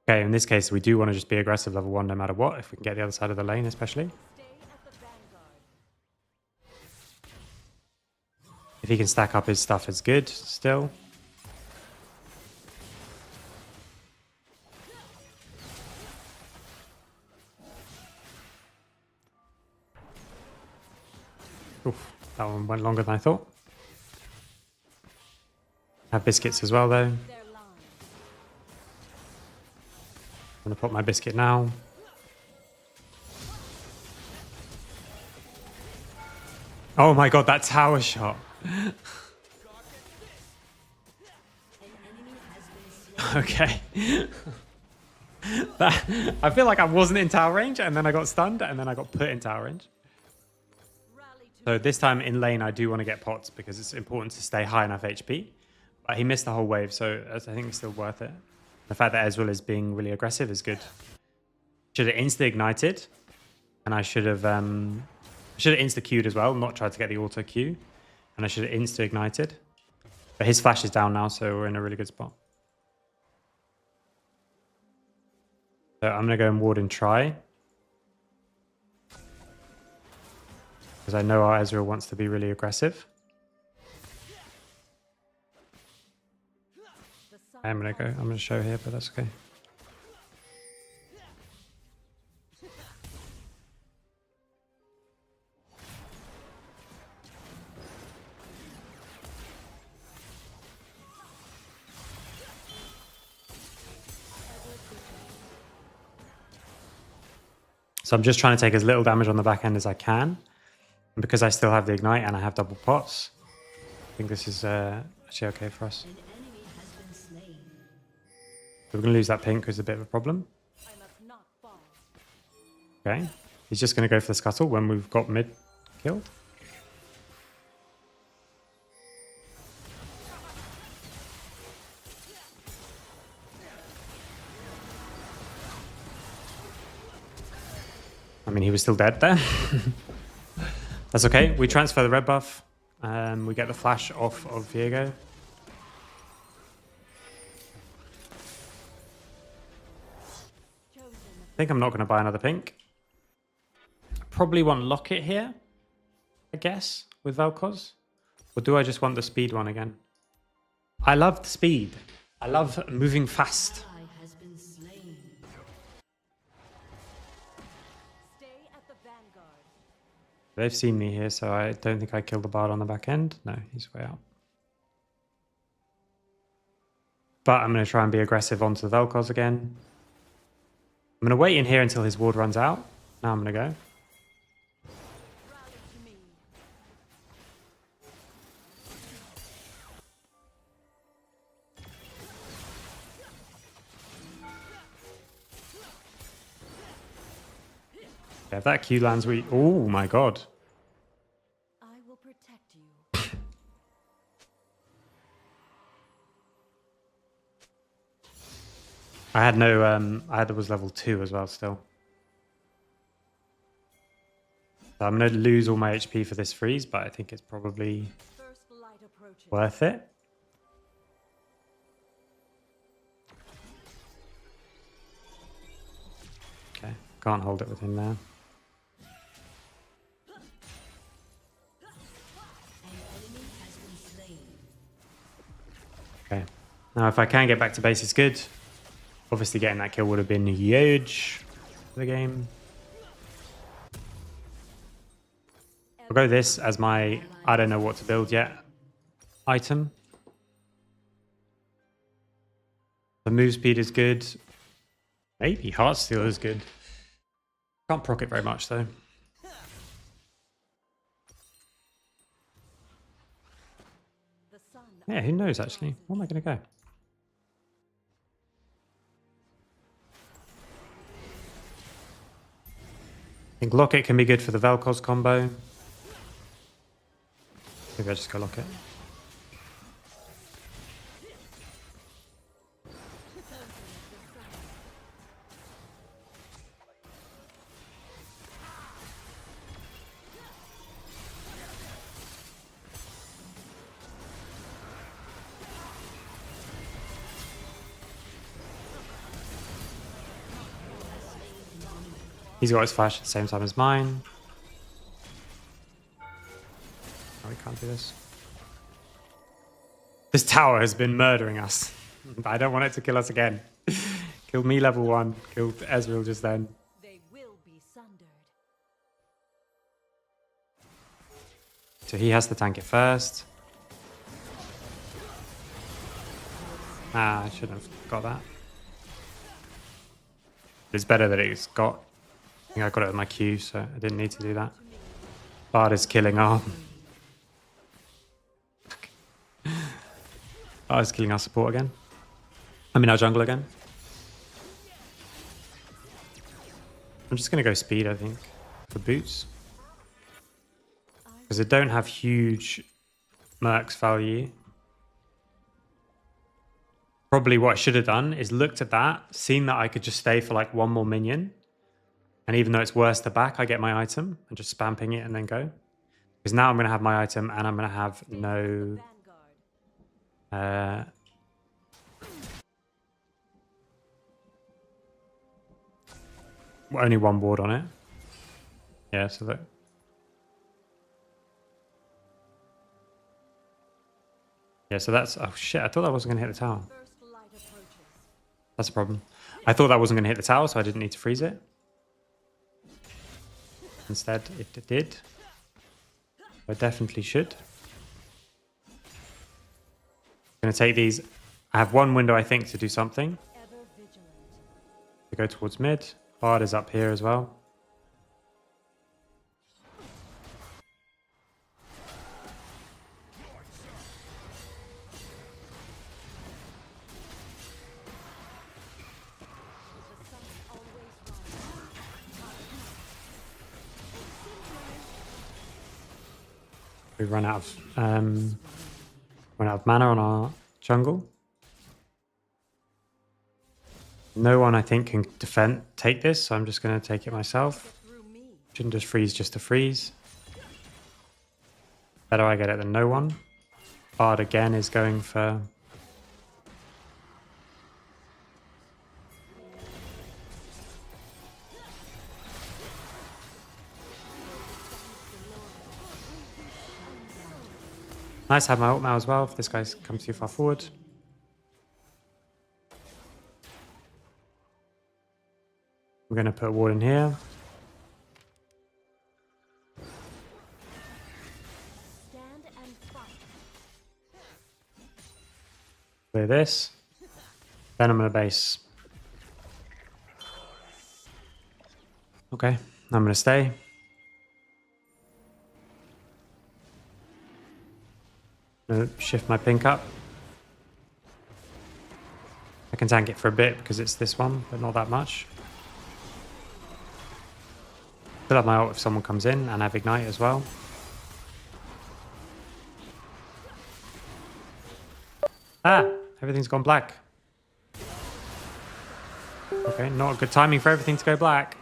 Okay, in this case, we do want to just be aggressive level 1 no matter what, if we can get the other side of the lane especially. Stay at the vanguard. If he can stack up his stuff, it's good still. Oof, that one went longer than I thought. Have biscuits as well though. I'm Their line. gonna pop my biscuit now. Oh my god, that tower shot. Okay. I feel like I wasn't in tower range and then I got stunned and then I got put in tower range. Rally to So this time in lane, I do want to get pots because it's important to stay high enough HP. But he missed the whole wave, so I think it's still worth it. The fact that Ezreal is being really aggressive is good. Should have insta-ignited. And I should have insta-queued as well, not tried to get the auto-queue. And I should have insta-ignited. But his flash is down now, so we're in a really good spot. So I'm going to go and ward and try. Because I know our Ezreal wants to be really aggressive. the sun. I'm going to show here, but that's okay. So I'm just trying to take as little damage on the back end as I can. And because I still have the ignite and I have double pots, I think this is actually okay for us. An enemy has been slain. So we're going to lose that pink, which is a bit of a problem. I must not fall. Okay. He's just going to go for the scuttle when we've got mid killed. I mean, he was still dead there. That's okay. We transfer the red buff. We get the flash off of Viego. Chosen. I think I'm not going to buy another pink. Probably want Locket here, I guess, with Vel'Koz. Or do I just want the speed one again? I love the speed. I love moving fast. Ally has been slain. Stay at the vanguard. They've seen me here, so I don't think I killed the bard on the back end. No, he's way out. But I'm going to try and be aggressive onto the Vel'Koz again. I'm going to wait in here until his ward runs out. Now I'm going to go. Rally to me. Yeah, if that Q lands, we... Oh my god. I will protect you. I had no... I was level 2 as well still. So I'm going to lose all my HP for this freeze, but I think it's probably First light approaches. worth it. Okay, can't hold it with him there. Okay, now if I can get back to base, it's good. Obviously getting that kill would have been huge for the game. I'll go this as my I don't know what to build yet item. The move speed is good. Maybe Heartsteel is good. Can't proc it very much though. The sun Yeah, who knows actually? Where am I going to go? I think Locket can be good for the Vel'Koz combo. Maybe I just go Locket. He's got his flash at the same time as mine. Oh, we can't do this. This tower has been murdering us. But I don't want it to kill us again. Killed me level 1. Killed Ezreal just then. they will be sundered. So he has to tank it first. Ah, I shouldn't have got that. It's better that it's got... I think I got it with my Q, so I didn't need to do that. Bard is killing our... Bard is killing our support again. I mean our jungle again. I'm just going to go speed, I think, for boots. Because they don't have huge mercs value. Probably what I should have done is looked at that, seen that I could just stay for like one more minion. And even though it's worse to back, I get my item and just spam ping it and then go. Because now I'm going to have my item and I'm going to have no... Vanguard. Only one ward on it. Yeah, so that... Yeah, so that's... Oh shit, I thought that wasn't going to hit the tower. First light approaches. That's a problem. I thought that wasn't going to hit the tower, so I didn't need to freeze it. Instead, it did. I definitely should. I'm going to take these. I have one window, I think, to do something. Ever vigilant. To go towards mid. Bard is up here as well. The sun always rises. We run out of mana on our jungle. No one, I think, can take this, so I'm just going to take it myself. Through me. Shouldn't just freeze just to freeze. Better I get it than no one. Bard again is going for... Nice to have my ult now as well if this guy comes too far forward. We're going to put a ward in here. Stand and fight. Clear this. Then I'm going to base. Okay, I'm going to stay. Shift my pink up. I can tank it for a bit because it's this one, but not that much. Fill up my ult if someone comes in, and have ignite as well. Ah, everything's gone black. Okay, not good timing for everything to go black.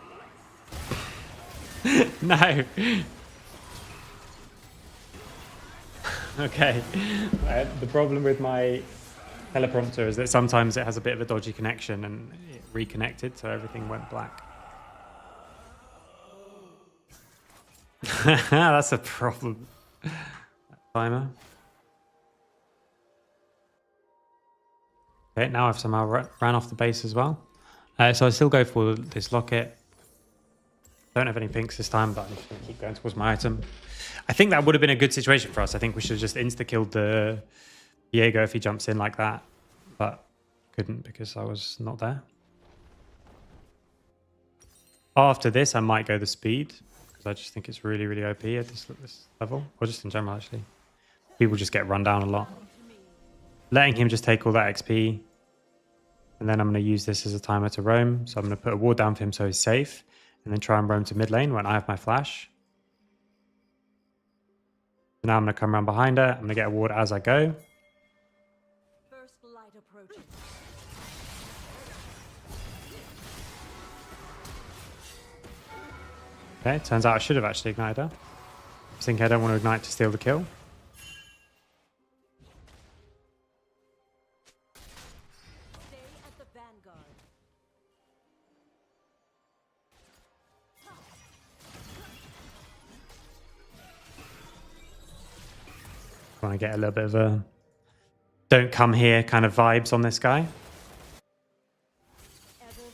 No. Okay. The problem with my teleprompter is that sometimes it has a bit of a dodgy connection and it reconnected, so everything went black. That's a problem. Timer. Okay, now I've somehow ran off the base as well. So I still go for this locket. Don't have any pinks this time, but I'm just going to keep going towards my item. I think that would have been a good situation for us. I think we should have just insta-killed the Diego if he jumps in like that. But couldn't because I was not there. After this, I might go the speed. Because I just think it's really, really OP at this level. Or just in general, actually. People just get run down a lot. Letting him just take all that XP. And then I'm going to use this as a timer to roam. So I'm going to put a ward down for him so he's safe. And then try and roam to mid lane when I have my flash. So now I'm going to come around behind her. I'm going to get a ward as I go. First light approaching. Okay, turns out I should have actually ignited her. I think I don't want to ignite to steal the kill. Stay at the vanguard. Want to get a little bit of a don't come here kind of vibes on this guy. Ever vigilant.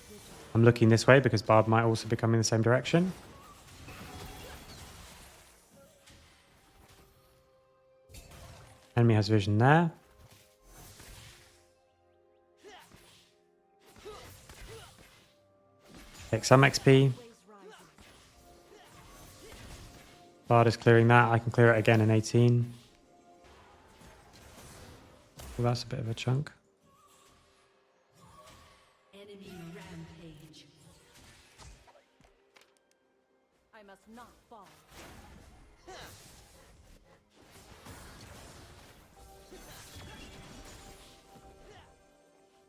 I'm looking this way because Barb might also be coming the same direction. Enemy has vision there. Take some XP. Waves rising. Bard is clearing that. I can clear it again in 18. Well, that's a bit of a chunk. Enemy rampage. I must not fall.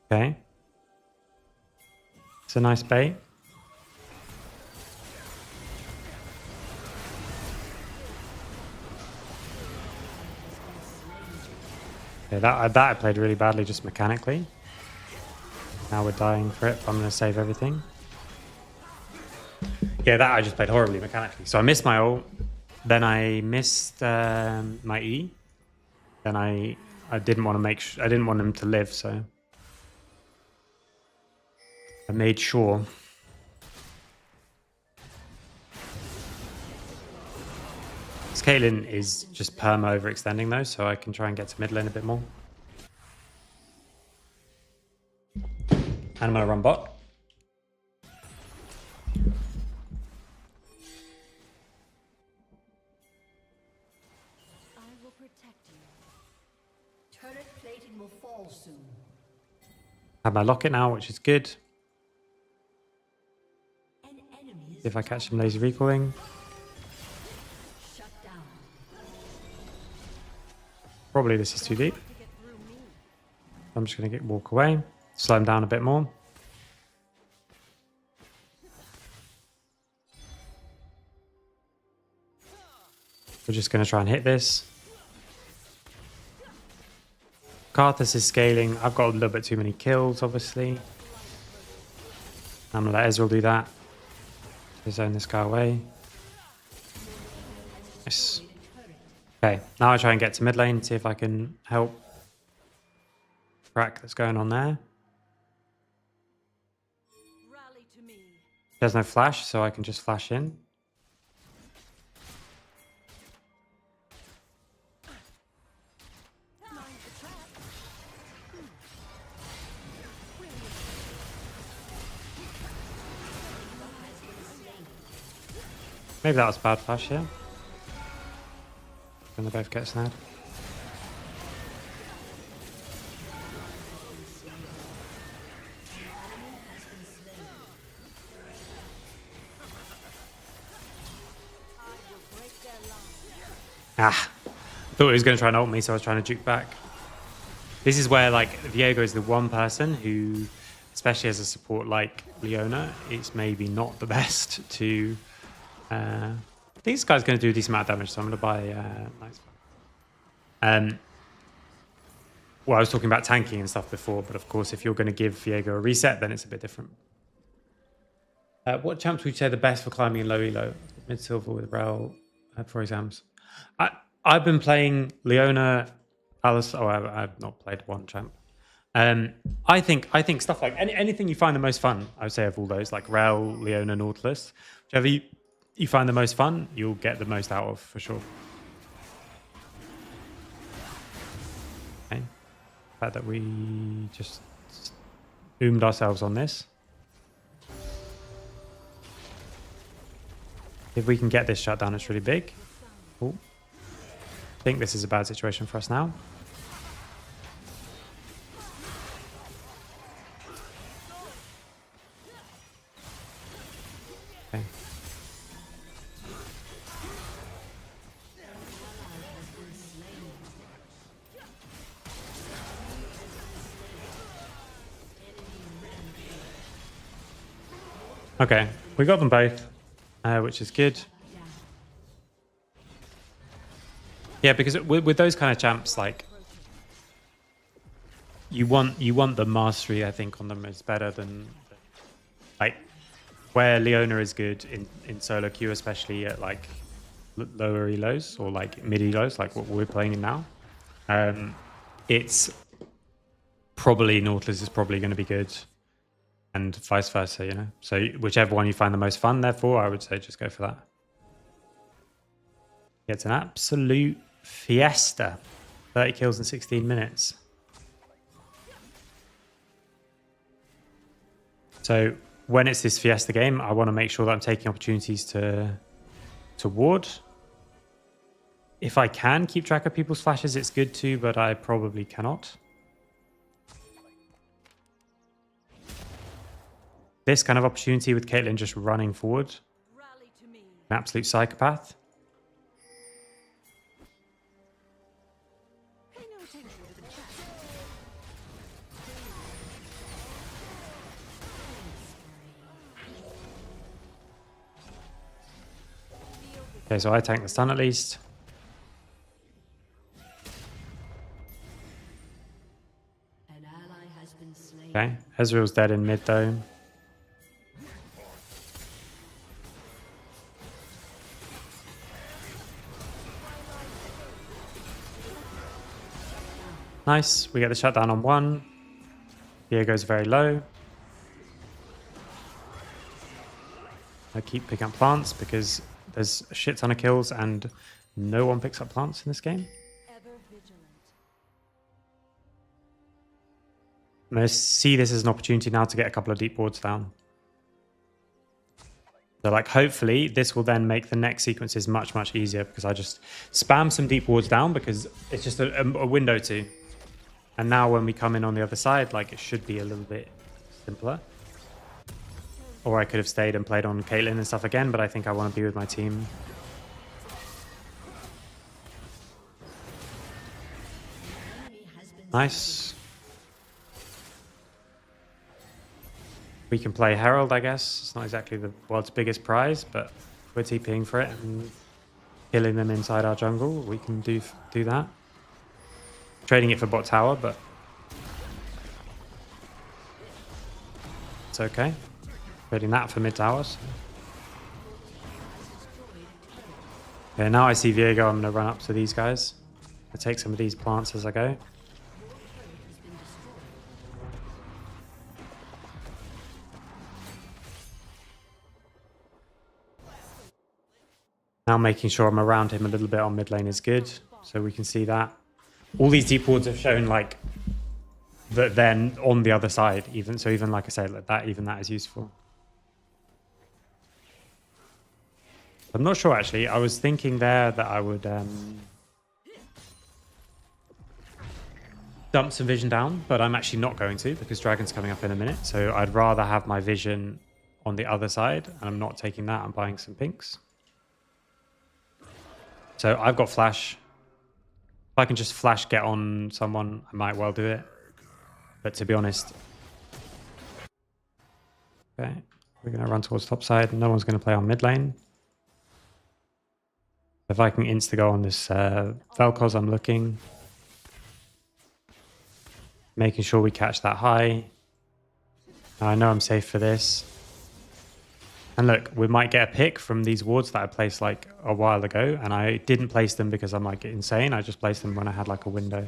Okay. It's a nice bait. Okay, that I played really badly just mechanically. Now we're dying for it. I'm going to save everything. Yeah, that I just played horribly mechanically. So I missed my ult. Then I missed my E. Then I didn't want to I didn't want him to live, so I made sure. This Caitlyn is just perma overextending though, so I can try and get to mid lane a bit more. And I'm going to run bot. I will protect you. Turret plating will fall soon. Have my locket now, which is good. An enemy is See if I catch some laser recalling. shut down. Probably this is too deep. To get through me. I'm just going to walk away. Slow him down a bit more. We're just going to try and hit this. Karthus is scaling. I've got a little bit too many kills, obviously. I'm going to let Ezreal do that. To zone this guy away. Nice. Okay, now I try and get to mid lane, see if I can help crack that's going on there. Rally to me. There's no flash, so I can just flash in. Mind the trap. Maybe that was a bad flash here. Then they both get snared. I will break their line. Ah, thought he was going to try and ult me, so I was trying to juke back. This is where, like, Viego is the one person who, especially as a support like Leona, it's maybe not the best to... I think this guy's going to do a decent amount of damage, so I'm going to buy nice. Well, I was talking about tanking and stuff before, but of course, if you're going to give Viego a reset, then it's a bit different. What champs would you say are the best for climbing in low elo? Mid silver with Rel for exams. I've been playing Leona, Alice. Oh, I've not played one champ. I think stuff like anything you find the most fun. I would say of all those, like Rel, Leona, Nautilus, whichever you find the most fun, you'll get the most out of for sure. Okay, the fact that we just zoomed ourselves on this. If we can get this shut down, it's really big. Ooh. I think this is a bad situation for us now. Okay. Okay, we got them both, which is good. Yeah, because with those kind of champs, like you want the mastery. I think on them is better than like where Leona is good in solo queue, especially at like lower elos or like mid elos, like what we're playing in now. It's probably Nautilus is probably going to be good, and vice versa. You know, so whichever one you find the most fun, therefore, I would say just go for that. It's an absolute fiesta. 30 kills in 16 minutes. So when it's this fiesta game, I want to make sure that I'm taking opportunities to ward. If I can keep track of people's flashes, it's good too, but I probably cannot. This kind of opportunity with Caitlyn just running forward. Rally to me. An absolute psychopath. Pay no attention to the trap. Okay, so I tank the stun at least. An ally has been slain. Okay, Ezreal's dead in mid though. Nice, we get the shutdown on one. Diego's very low. I keep picking up plants because there's a shit ton of kills and no one picks up plants in this game. Ever vigilant. I'm going to see this as an opportunity now to get a couple of deep wards down. So like hopefully this will then make the next sequences much, much easier because I just spam some deep wards down because it's just a window to. And now when we come in on the other side, like it should be a little bit simpler. Or I could have stayed and played on Caitlyn and stuff again, but I think I want to be with my team. Nice. We can play Herald, I guess. It's not exactly the world's biggest prize, but we're TPing for it and killing them inside our jungle. We can do that. Trading it for bot tower, but it's okay. Trading that for mid towers. Okay, now I see Viego, I'm going to run up to these guys. I'll take some of these plants as I go. Now making sure I'm around him a little bit on mid lane is good. So we can see that. All these deep wards have shown like that then on the other side, even so, even like I said, like that, even that is useful. I'm not sure actually. I was thinking there that I would dump some vision down, but I'm actually not going to because Dragon's coming up in a minute. So I'd rather have my vision on the other side, and I'm not taking that. I'm buying some pinks. So I've got flash. If I can just flash get on someone, I might well do it. But to be honest, okay, we're going to run towards top side. No one's going to play on mid lane. If I can insta-go on this Vel'Koz, I'm looking. Making sure we catch that high. I know I'm safe for this. And look, we might get a pick from these wards that I placed like a while ago. And I didn't place them because I'm like insane. I just placed them when I had like a window.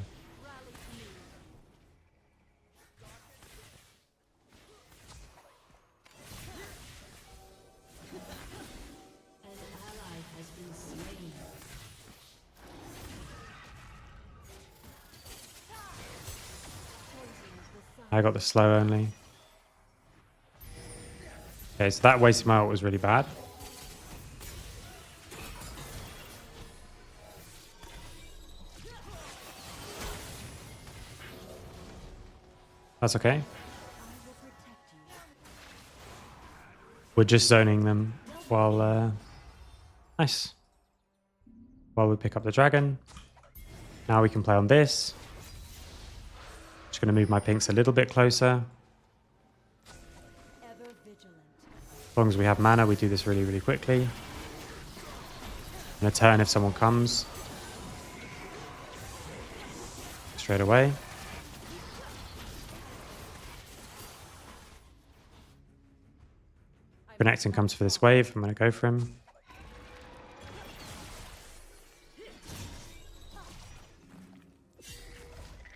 I got the slow only. Okay, so that wasted my ult was really bad. That's okay. We're just zoning them while... nice. While we pick up the dragon. Now we can play on this. Just going to move my pinks a little bit closer. As long as we have mana, we do this really, really quickly. I'm going to turn if someone comes. Straight away. Renekton comes for this wave. I'm going to go for him.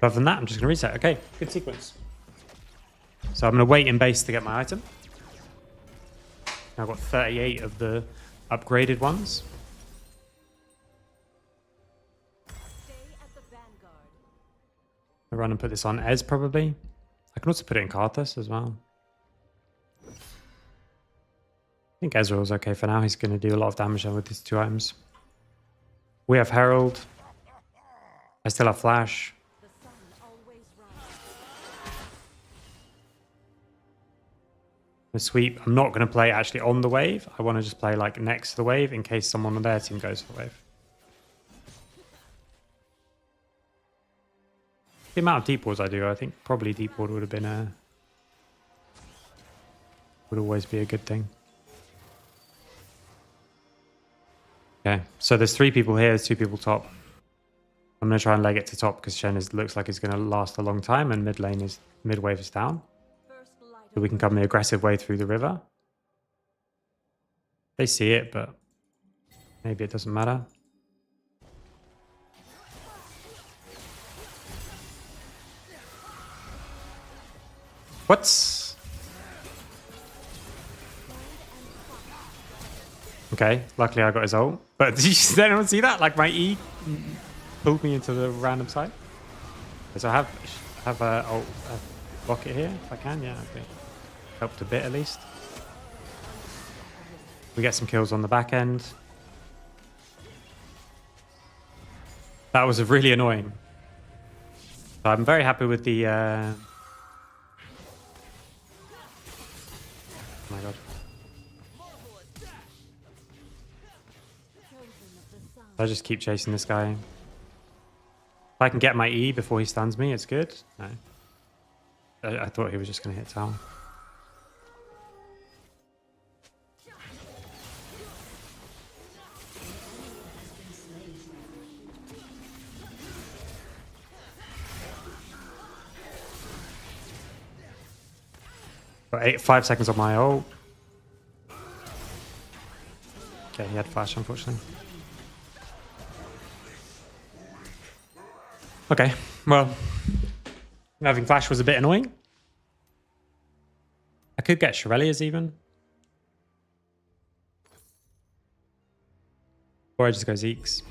Other than that, I'm just going to reset. Okay, good sequence. So I'm going to wait in base to get my item. I've got 38 of the upgraded ones. I'll run and put this on Ez probably. I can also put it in Karthus as well. I think Ezreal's okay for now. He's going to do a lot of damage with his 2 items. We have Herald. I still have Flash. The sweep, I'm not going to play actually on the wave. I want to just play like next to the wave in case someone on their team goes for the wave. The amount of deep wards I do, I think probably deep ward would have been would always be a good thing. Okay, so there's 3 people here, there's 2 people top. I'm going to try and leg it to top because Shen looks like it's going to last a long time and mid wave is down. So we can come the aggressive way through the river. They see it, but maybe it doesn't matter. What? Okay, luckily I got his ult. But did anyone see that? Like my E pulled me into the random side. So I have a rocket here if I can. Yeah, okay. Helped a bit at least. We get some kills on the back end. That was really annoying. So I'm very happy with the... Oh my god. I just keep chasing this guy. If I can get my E before he stuns me, it's good. No. I thought he was just going to hit tower. Got 5 seconds on my ult. Okay, he had flash, unfortunately. Okay, well, having Flash was a bit annoying. I could get Shirelia's even. Or I just go Zeke's.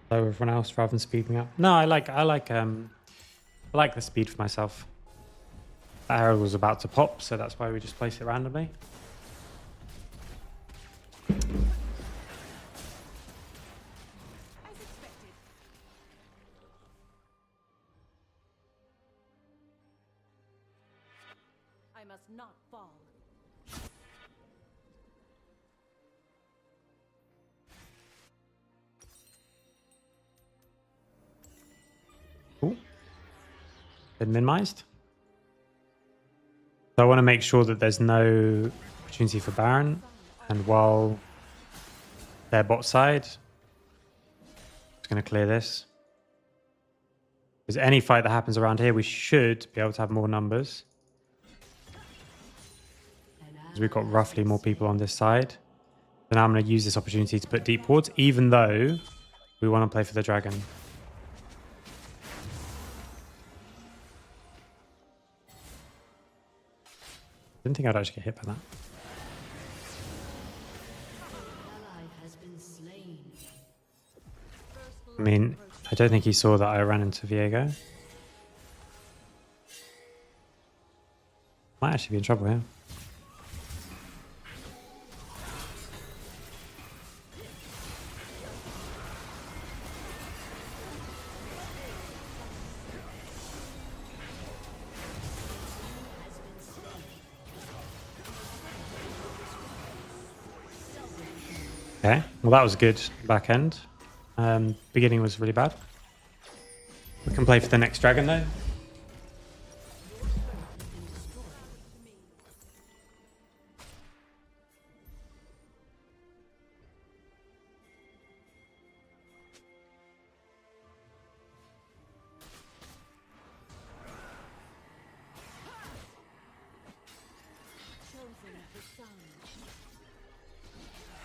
So everyone else rather than speeding up. No, I like the speed for myself. That arrow was about to pop, so that's why we just placed it randomly. As expected. I must not fall. Cool. Been minimized. So I want to make sure that there's no opportunity for Baron. And while their bot side, just going to clear this. Because any fight that happens around here, we should be able to have more numbers. Because we've got roughly more people on this side. Then I'm going to use this opportunity to put deep wards, even though we want to play for the dragon. Didn't think I'd actually get hit by that. Ally has been slain. I mean, I don't think he saw that I ran into Viego. Might actually be in trouble here. Okay, well that was good back end. Beginning was really bad. We can play for the next dragon though. Chosen the sun.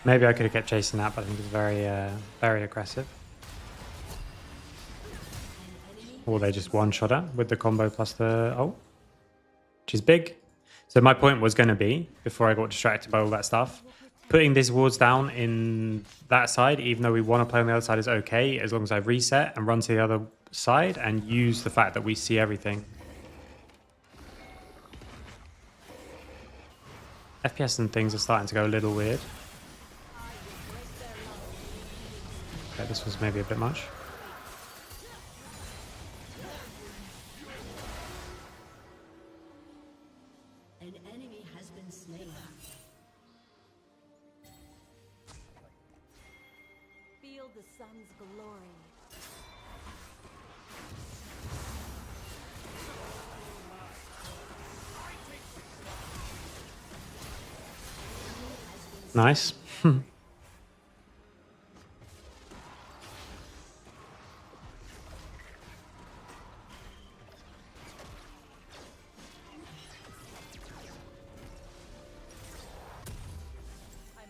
Maybe I could have kept chasing that, but I think it's very aggressive. Or they just one-shot her with the combo plus the ult, which is big. So my point was going to be, before I got distracted by all that stuff, putting these wards down in that side, even though we want to play on the other side, is okay, as long as I reset and run to the other side and use the fact that we see everything. FPS and things are starting to go a little weird. Okay, this was maybe a bit much. An enemy has been slain. Feel the sun's glory. Nice. I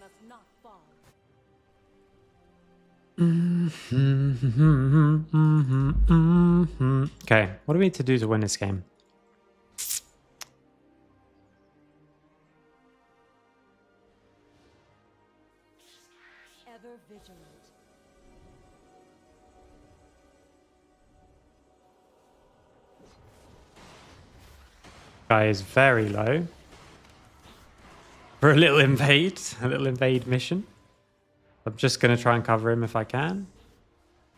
must not fall. Okay, what do we need to do to win this game? Ever vigilant. Guy is very low. For a little invade mission. I'm just going to try and cover him if I can.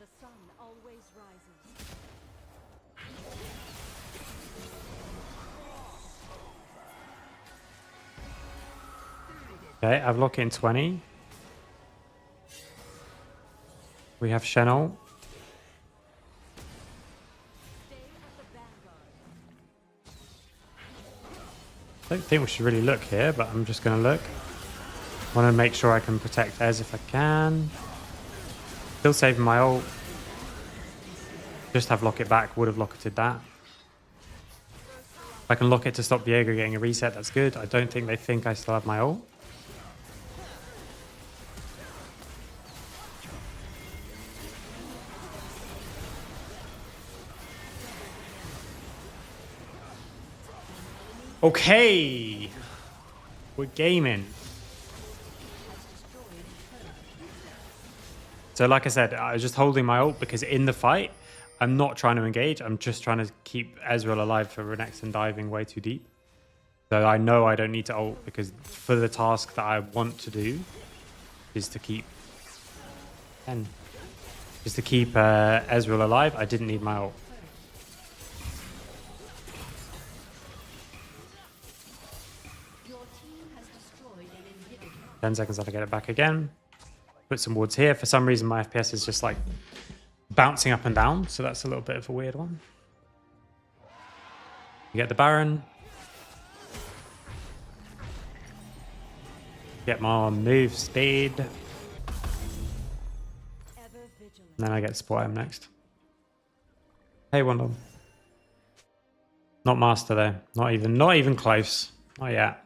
The sun always rises. Okay, I've locked in 20. We have Shenol. Stay at the vanguard. I don't think we should really look here, but I'm just going to look. Want to make sure I can protect Ez if I can. Still saving my ult. Just have lock it back. Would have locketed that. If I can lock it to stop Viego getting a reset, that's good. I don't think they think I still have my ult. Okay. We're gaming. So like I said, I was just holding my ult because in the fight, I'm not trying to engage. I'm just trying to keep Ezreal alive for Renekton diving way too deep. So I know I don't need to ult because for the task that I want to do is to keep Ezreal alive. I didn't need my ult. Your team has destroyed an inhibitor. 10 seconds until I get it back again. Put some wards here. For some reason, my FPS is just like bouncing up and down. So that's a little bit of a weird one. You get the Baron. Get more move speed. And Ever vigilant. then I get support item next. Hey, Wondle. Not master though. Not even close. Not yet.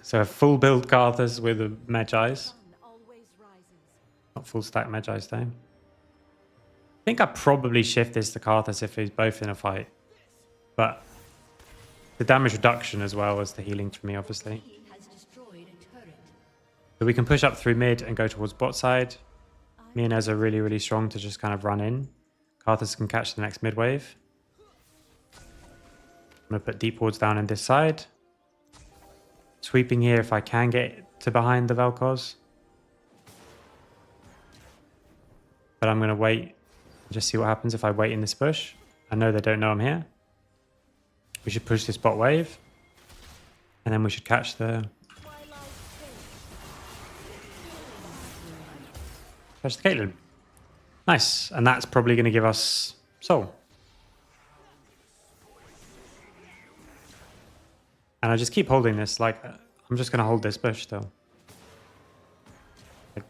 So a full build Karthus with a Magi's. Sun always rises. Not full stack Magi's though. I think I probably shift this to Karthus if he's both in a fight. But the damage reduction as well as the healing for me, obviously. Team has destroyed a turret. So we can push up through mid and go towards bot side. Me and Ez are really, really strong to just kind of run in. Karthus can catch the next mid wave. I'm going to put deep wards down in this side. Sweeping here if I can get to behind the Vel'Koz. But I'm going to wait and just see what happens if I wait in this bush. I know they don't know I'm here. We should push this bot wave. And then we should catch the... Catch the Caitlyn. Nice. And that's probably going to give us Soul. And I just keep holding this. Like, I'm just going to hold this bush still. Like,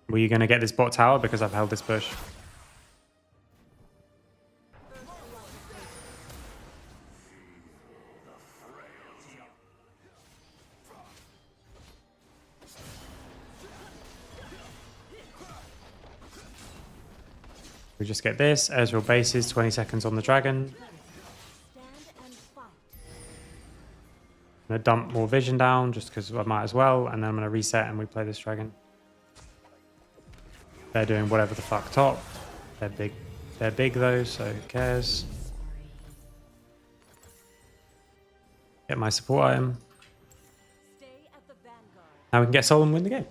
were you going to get this bot tower because I've held this bush? We just get this. Ezreal bases, 20 seconds on the dragon. Stand and fight. I'm going to dump more vision down just because I might as well. And then I'm going to reset and we play this dragon. They're doing whatever the fuck top. They're big. They're big though, so who cares? Get my support item. Stay at the vanguard. Now we can get Soul and win the game.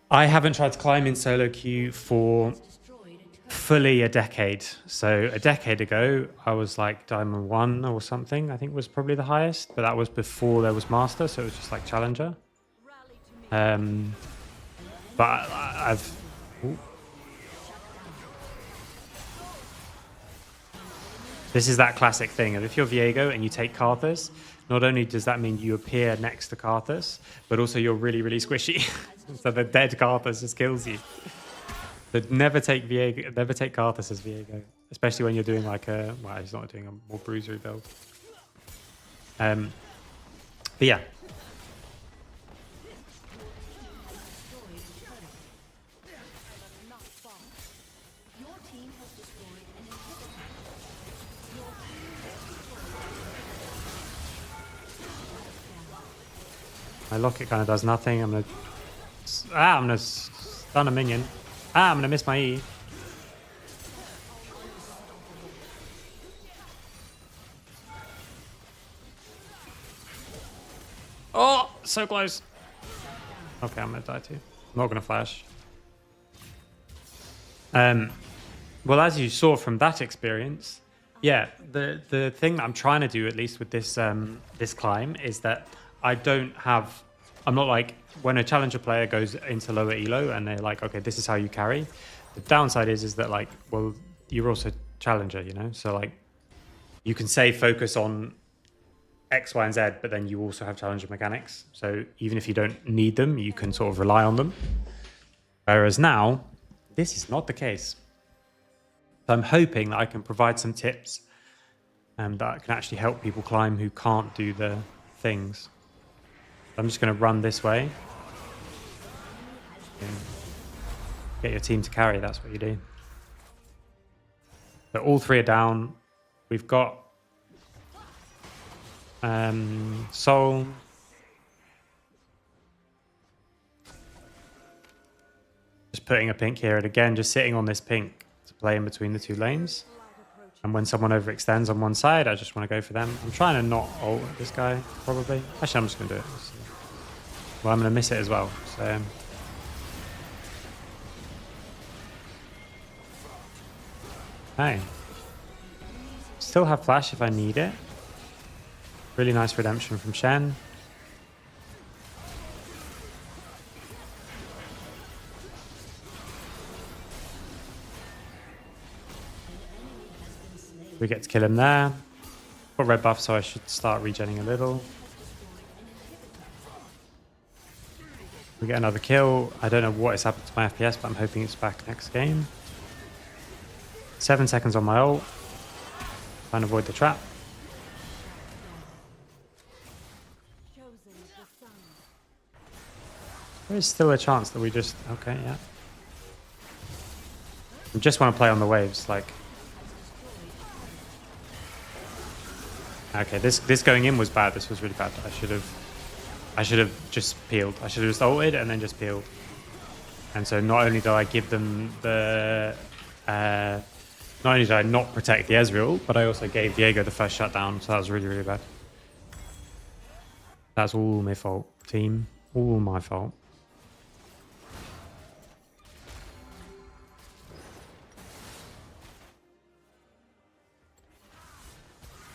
I haven't tried to climb in solo queue for Destroyed a turret. fully a decade. So a decade ago, I was like Diamond 1 or something. I think was probably the highest, but that was before there was Master, so it was just like Challenger. Rally to me. But I've... Ooh. This is that classic thing of if you're Viego and you take Karthus, not only does that mean you appear next to Karthus, but also you're really, really squishy. So the dead Karthus just kills you. But never take Viego, never take Karthus as Viego, especially when you're doing like a... Well, he's not doing a more bruisery build. But yeah. Not fall. Your team has destroyed an inhibitor. My locket kind of does nothing. I'm gonna stun a minion. I'm gonna miss my E. Oh, so close. Okay, I'm gonna die too. I'm not gonna flash. Well, as you saw from that experience, yeah, the thing that I'm trying to do, at least with this this climb, is that I'm not like when a challenger player goes into lower elo and they're like, okay, this is how you carry. The downside is that like, well, you're also challenger, you know, so like you can say focus on X, Y, and Z, but then you also have challenger mechanics. So even if you don't need them, you can sort of rely on them. Whereas now, this is not the case. So I'm hoping that I can provide some tips that can actually help people climb who can't do the things. I'm just going to run this way. Get your team to carry, that's what you do. So all three are down. We've got Soul. Just putting a pink here, and again, just sitting on this pink to play in between the two lanes. And when someone overextends on one side, I just want to go for them. I'm trying to not ult this guy, probably. Actually, I'm just going to do it. Well, I'm going to miss it as well. So, hey. Still have flash if I need it. Really nice redemption from Shen. We get to kill him there. Got red buff, so I should start regenning a little. We get another kill. I don't know what has happened to my FPS, but I'm hoping it's back next game. 7 seconds on my ult. Trying to avoid the trap. Chosen the sun. There is still a chance that we just... Okay, yeah. I just want to play on the waves, like... Okay, this going in was bad. This was really bad. I should have just peeled. I should have just ulted and then just peeled. And so not only did I give them the... not only did I not protect the Ezreal, but I also gave Diego the first shutdown. So that was really, really bad. That's all my fault, team. All my fault.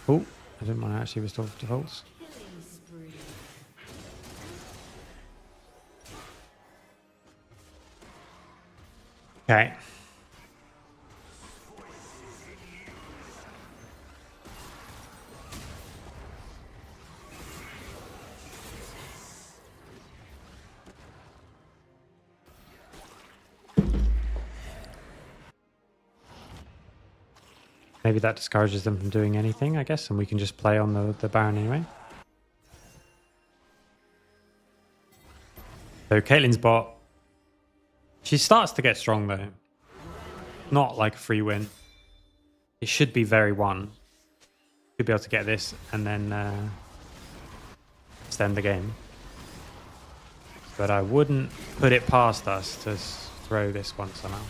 Oh, I didn't want to actually restore defaults. Okay. Maybe that discourages them from doing anything, I guess, and we can just play on the Baron anyway. So Caitlyn's bot. She starts to get strong though. Not like a free win. It should be very one. Should be able to get this and then extend the game. But I wouldn't put it past us to throw this one somehow.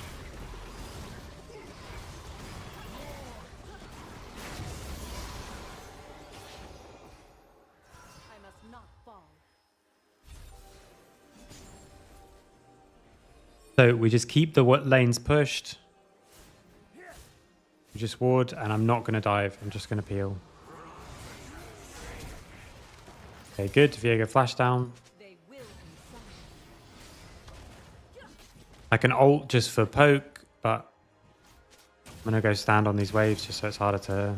I must not fall. So we just keep the lanes pushed. We just ward, and I'm not going to dive. I'm just going to peel. Okay, good. Viego flash down. They will be summoned. I can ult just for poke, but I'm going to go stand on these waves just so it's harder to...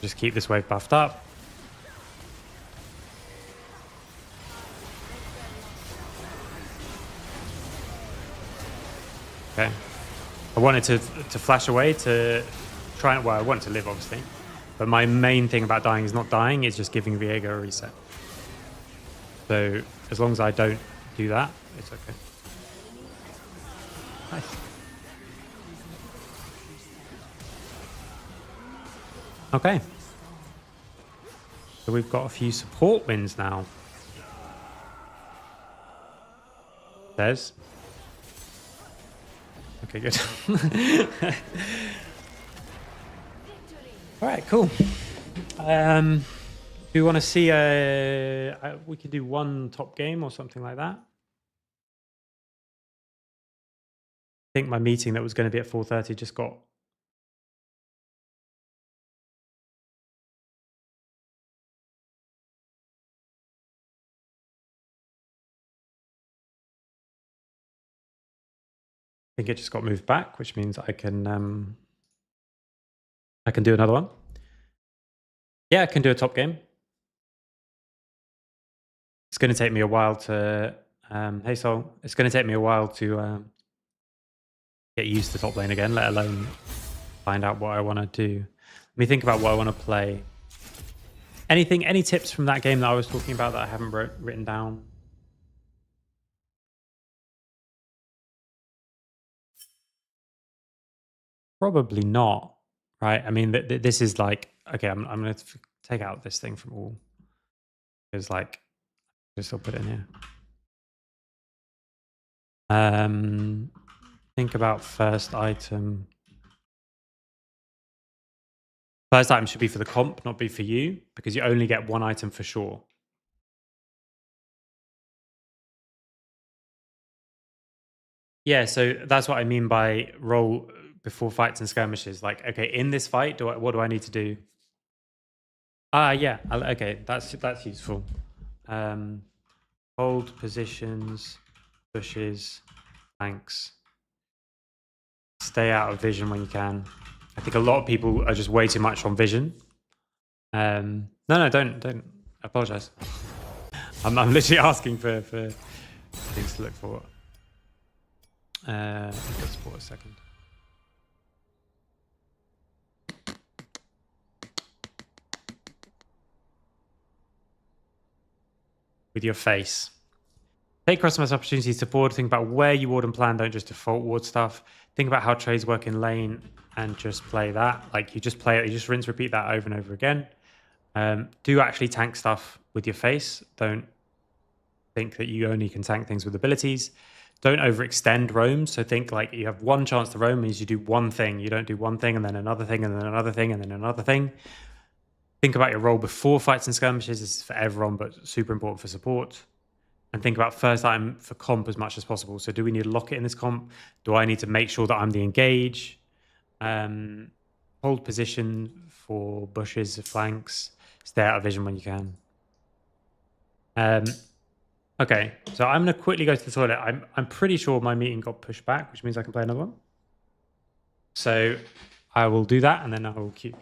Just keep this wave buffed up. Okay. I wanted to flash away to try and... Well, I want to live, obviously. But my main thing about dying is not dying. It's just giving Viego a reset. So as long as I don't do that, it's okay. Nice. Okay. So we've got a few support wins now. There's... Okay, good. All right, cool. Do you want to see we can do one top game or something like that? I think my meeting that was going to be at 4:30 just got... I think it just got moved back, which means I can do another one. Yeah, I can do a top game. It's going to take me a while to... hey, Sol. It's going to take me a while to get used to top lane again, let alone find out what I want to do. Let me think about what I want to play. Any tips from that game that I was talking about that I haven't written down? Probably not, right? I mean, this is like okay. I'm going to take out this thing from all. It's like just I'll put it in here. Think about first item. First item should be for the comp, not be for you, because you only get one item for sure. Yeah, so that's what I mean by roll before fights and skirmishes. Like, okay, in this fight, what do I need to do? Yeah, okay, that's useful. Hold positions, bushes, flanks. Stay out of vision when you can. I think a lot of people are just way too much on vision. No, don't apologize. I'm literally asking for things to look for. Let's pause a second. With your face. Take customized opportunities to board. Think about where you ward and plan. Don't just default ward stuff. Think about how trades work in lane and just play that. Like you just play it, you just rinse, repeat that over and over again. Do actually tank stuff with your face. Don't think that you only can tank things with abilities. Don't overextend roams. So think like you have one chance to roam means you do one thing. You don't do one thing and then another thing and then another thing and then another thing. Think about your role before fights and skirmishes. This is for everyone, but super important for support. And think about first item for comp as much as possible. So do we need to lock it in this comp? Do I need to make sure that I'm the engage? Hold position for bushes, flanks. Stay out of vision when you can. Okay, so I'm going to quickly go to the toilet. I'm pretty sure my meeting got pushed back, which means I can play another one. So I will do that, and then I will queue.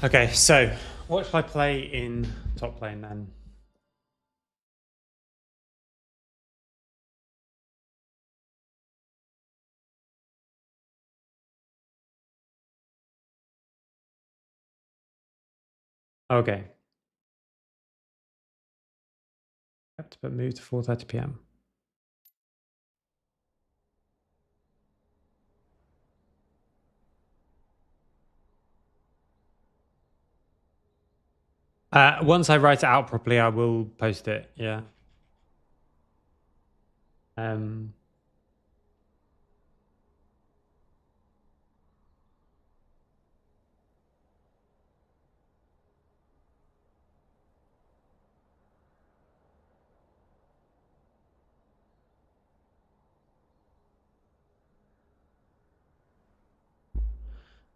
Okay, so what should I play in top lane then? Okay. But move to 4:30 p.m. Once I write it out properly, I will post it. Yeah. Um.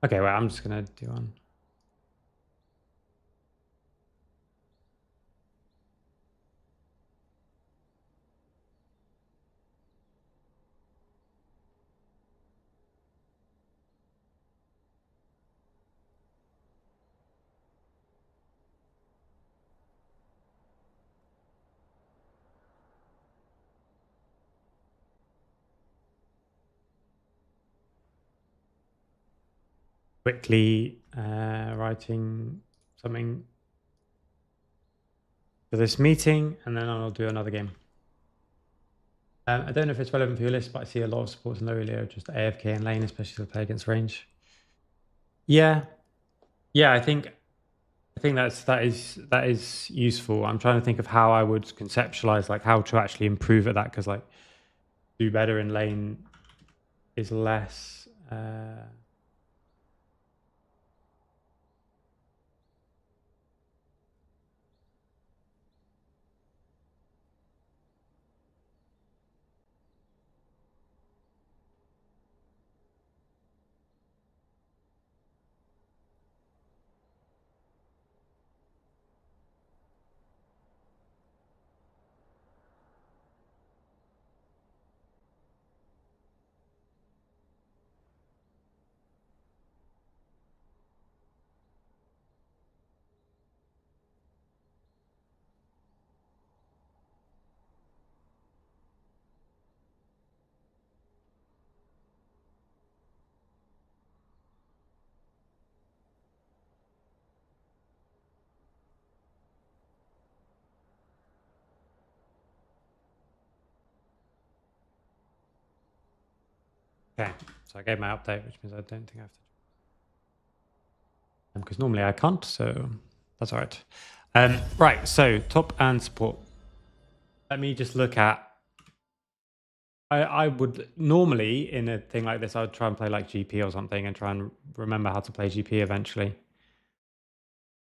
Okay, well, I'm just gonna do one. Quickly writing something for this meeting, and then I'll do another game. I don't know if it's relevant for your list, but I see a lot of supports in low earlier, just AFK and lane, especially to play against range. Yeah, yeah, I think that is useful. I'm trying to think of how I would conceptualize like how to actually improve at that because like do better in lane is less. Okay, so I gave my update, which means I don't think I have to. Because normally I can't, so that's all right. Right, so top and support. Let me just look at. I would normally in a thing like this, I would try and play like GP or something and try and remember how to play GP eventually.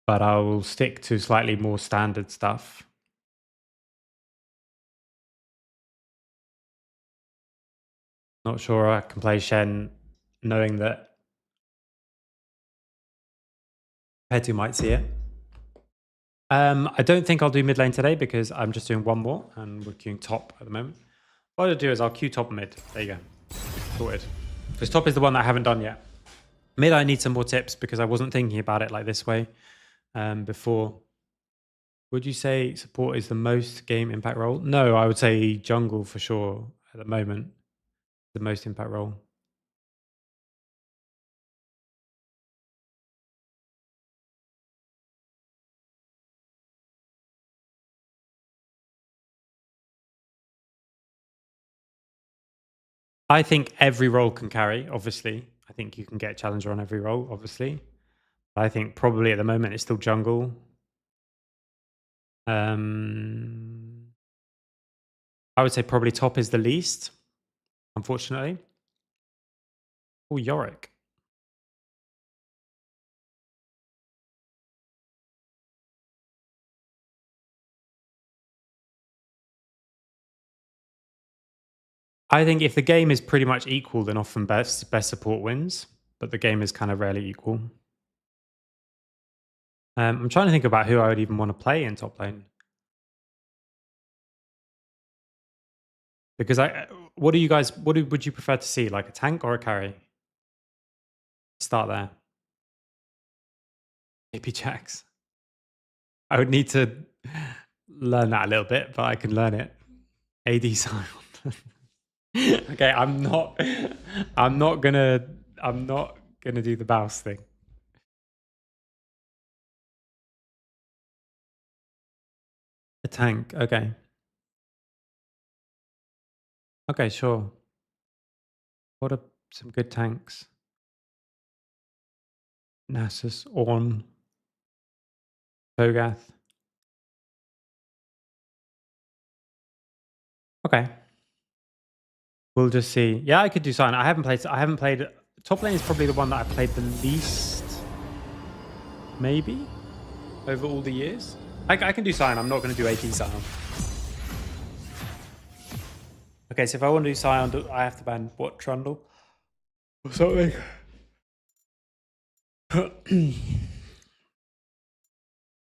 But I will stick to slightly more standard stuff. Not sure I can play Shen knowing that Petu might see it. I don't think I'll do mid lane today because I'm just doing one more and we're queuing top at the moment. What I'll do is I'll queue top and mid. There you go. Sorted. Because top is the one that I haven't done yet. Mid, I need some more tips because I wasn't thinking about it like this way before. Would you say support is the most game impact role? No, I would say jungle for sure at the moment. The most impact role. I think every role can carry, obviously. I think you can get challenger on every role, obviously. I think probably at the moment it's still jungle. I would say probably top is the least, unfortunately. Oh, Yorick. I think if the game is pretty much equal, then often best support wins, but the game is kind of rarely equal. I'm trying to think about who I would even want to play in top lane. Because what do you guys, would you prefer to see? Like a tank or a carry? Start there. AP Jax. I would need to learn that a little bit, but I can learn it. AD Sion. Okay, I'm not gonna do the Baus thing. A tank, okay. Okay, sure. What are some good tanks? Nasus, Ornn, Togath. Okay. We'll just see. Yeah, I could do Sion. I haven't played. Top lane is probably the one that I've played the least, maybe, over all the years. I can do Sion. I'm not going to do AD Sion. Okay, so if I want to do Sion, I have to ban what, Trundle? Or something. I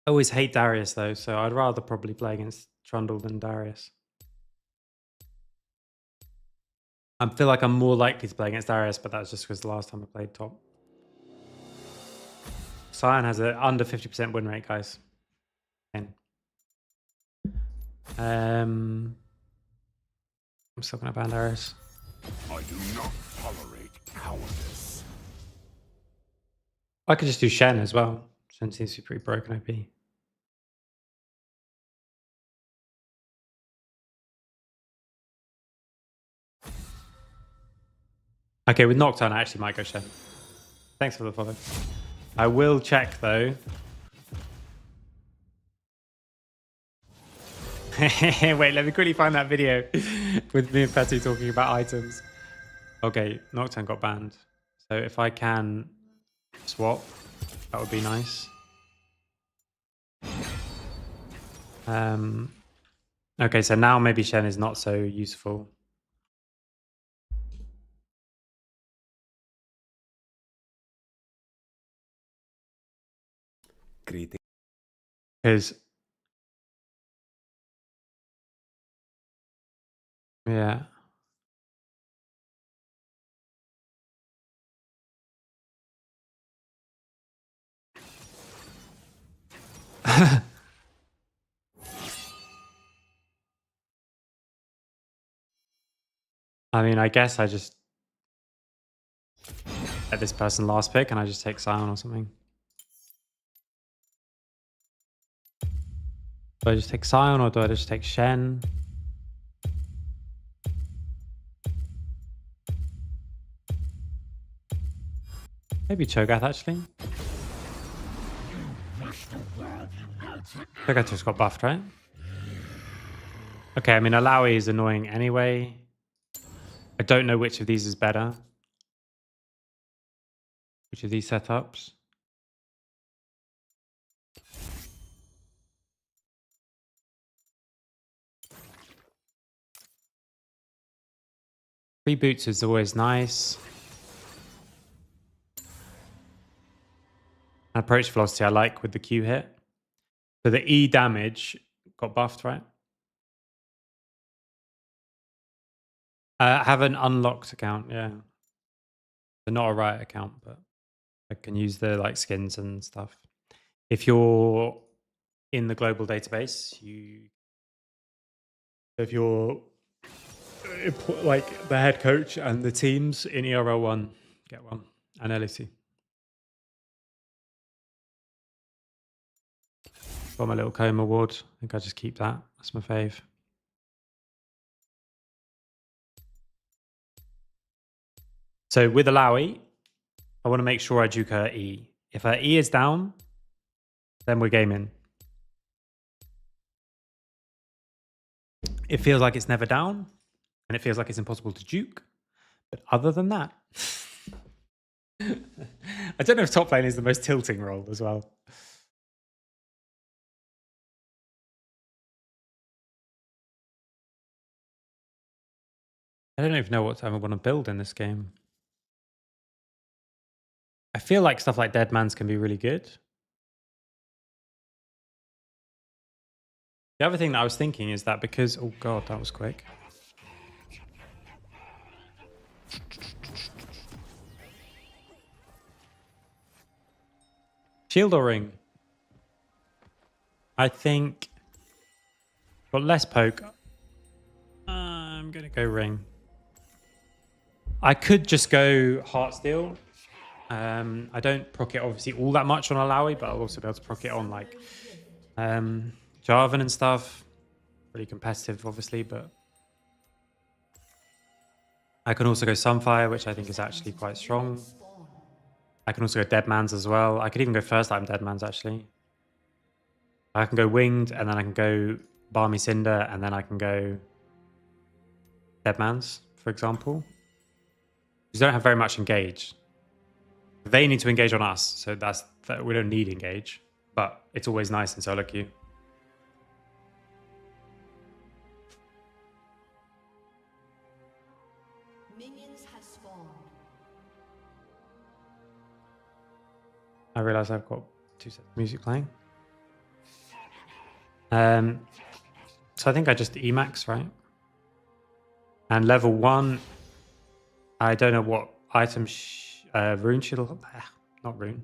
always hate Darius though, so I'd rather probably play against Trundle than Darius. I feel like I'm more likely to play against Darius, but that's just because the last time I played top. Sion has an under 50% win rate, guys. 10. I'm still gonna ban Darius. I do not tolerate cowardice. I could just do Shen as well. Shen seems to be pretty broken OP. Okay, with Nocturne, I actually might go Shen. Thanks for the follow. I will check though. Wait, let me quickly find that video with me and Petty talking about items. Okay, Nocturne got banned. So if I can swap, that would be nice. Okay, so now maybe Shen is not so useful. Because yeah. I mean, I guess I just let this person last pick and I just take Sion or something. Do I just take Sion or do I just take Shen? Maybe Cho'Gath, actually. Cho'Gath just got buffed, right? Okay, I mean, Alawi is annoying anyway. I don't know which of these is better. Which of these setups? Free boots is always nice. Approach velocity I like with the Q hit. So the E damage got buffed, right? I have an unlocked account, yeah. So not a Riot account, but I can use the like skins and stuff. If you're in the global database, if you're like the head coach and the teams in ERL1, get one, and LEC. Got my little Coma award. I think I just keep that. That's my fave. So with Alawi, I want to make sure I juke her E. If her E is down, then we're gaming. It feels like it's never down, and it feels like it's impossible to juke. But other than that, I don't know if top lane is the most tilting role as well. I don't even know what time I want to build in this game. I feel like stuff like Dead Man's can be really good. The other thing that I was thinking is that because... Oh god, that was quick. Shield or ring? I think... Got less poke. I'm going to go ring. I could just go Heartsteel. I don't proc it obviously all that much on Alawi, but I'll also be able to proc it on like Jarvan and stuff. Pretty competitive, obviously, but I can also go Sunfire, which I think is actually quite strong. I can also go Deadman's as well. I could even go first time Deadman's actually. I can go Winged, and then I can go Balmy Cinder, and then I can go Deadman's, for example. We don't have very much engage. They need to engage on us, so that we don't need engage. But it's always nice in solo queue. Minions have spawned. I realize I've got 2 sets of music playing. So I think I just Emax, right? And level 1, I don't know what item Rune Shield. Not Rune.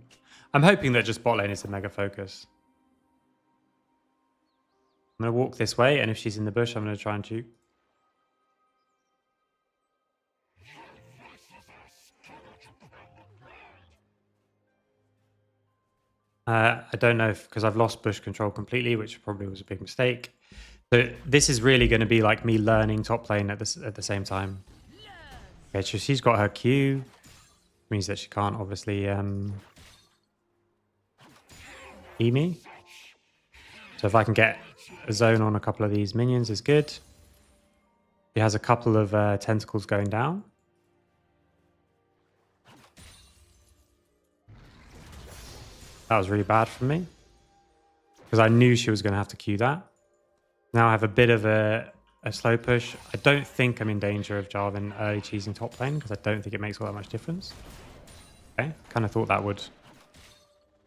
I'm hoping that just bot lane is a mega focus. I'm going to walk this way, and if she's in the bush, I'm going to try and juke. I don't know if, because I've lost bush control completely, which probably was a big mistake. So this is really going to be like me learning top lane at the same time. Okay, so she's got her Q. Means that she can't obviously E me. So if I can get a zone on a couple of these minions is good. He has a couple of tentacles going down. That was really bad for me. Because I knew she was going to have to Q that. Now I have a bit of a slow push. I don't think I'm in danger of Jarvan early cheesing top lane, because I don't think it makes all that much difference. Okay, kind of thought that would.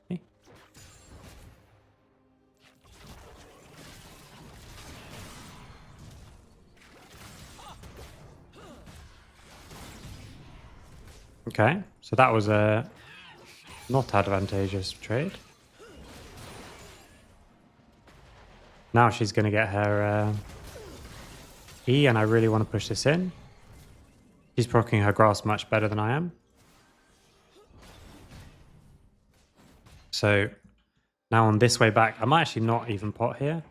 Okay. Okay, so that was a not advantageous trade. Now she's going to get her E, and I really want to push this in. She's proccing her grass much better than I am. So now on this way back, I might actually not even pot here.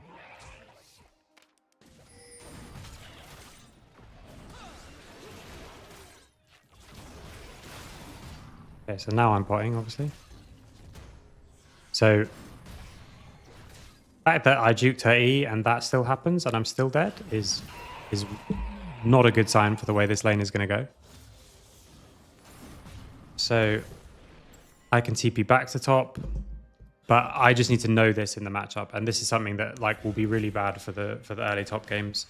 Okay, so now I'm potting, obviously. So, the fact that I juked her E and that still happens and I'm still dead is not a good sign for the way this lane is going to go. So, I can TP back to top, but I just need to know this in the matchup, and this is something that like will be really bad for the early top games.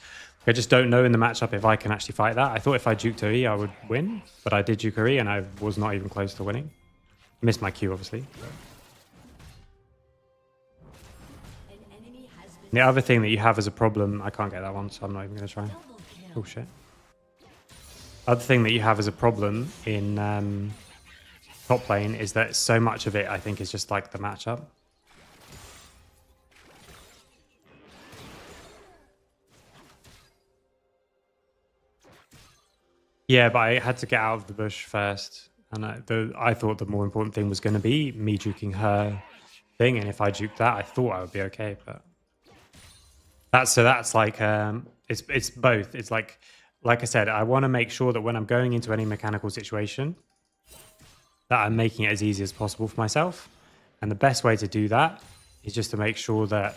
I just don't know in the matchup if I can actually fight that. I thought if I juked her E, I would win, but I did juke her E and I was not even close to winning. Missed my Q, obviously. An enemy has been The other thing that you have as a problem, I can't get that one, so I'm not even going to try. double Oh kill. shit. Other thing that you have as a problem in top lane is that so much of it, I think, is just like the matchup. Yeah, but I had to get out of the bush first, and I thought the more important thing was going to be me juking her thing, and if I juked that, I thought I would be okay. But that's like it's both. It's like I said, I want to make sure that when I'm going into any mechanical situation, that I'm making it as easy as possible for myself, and the best way to do that is just to make sure that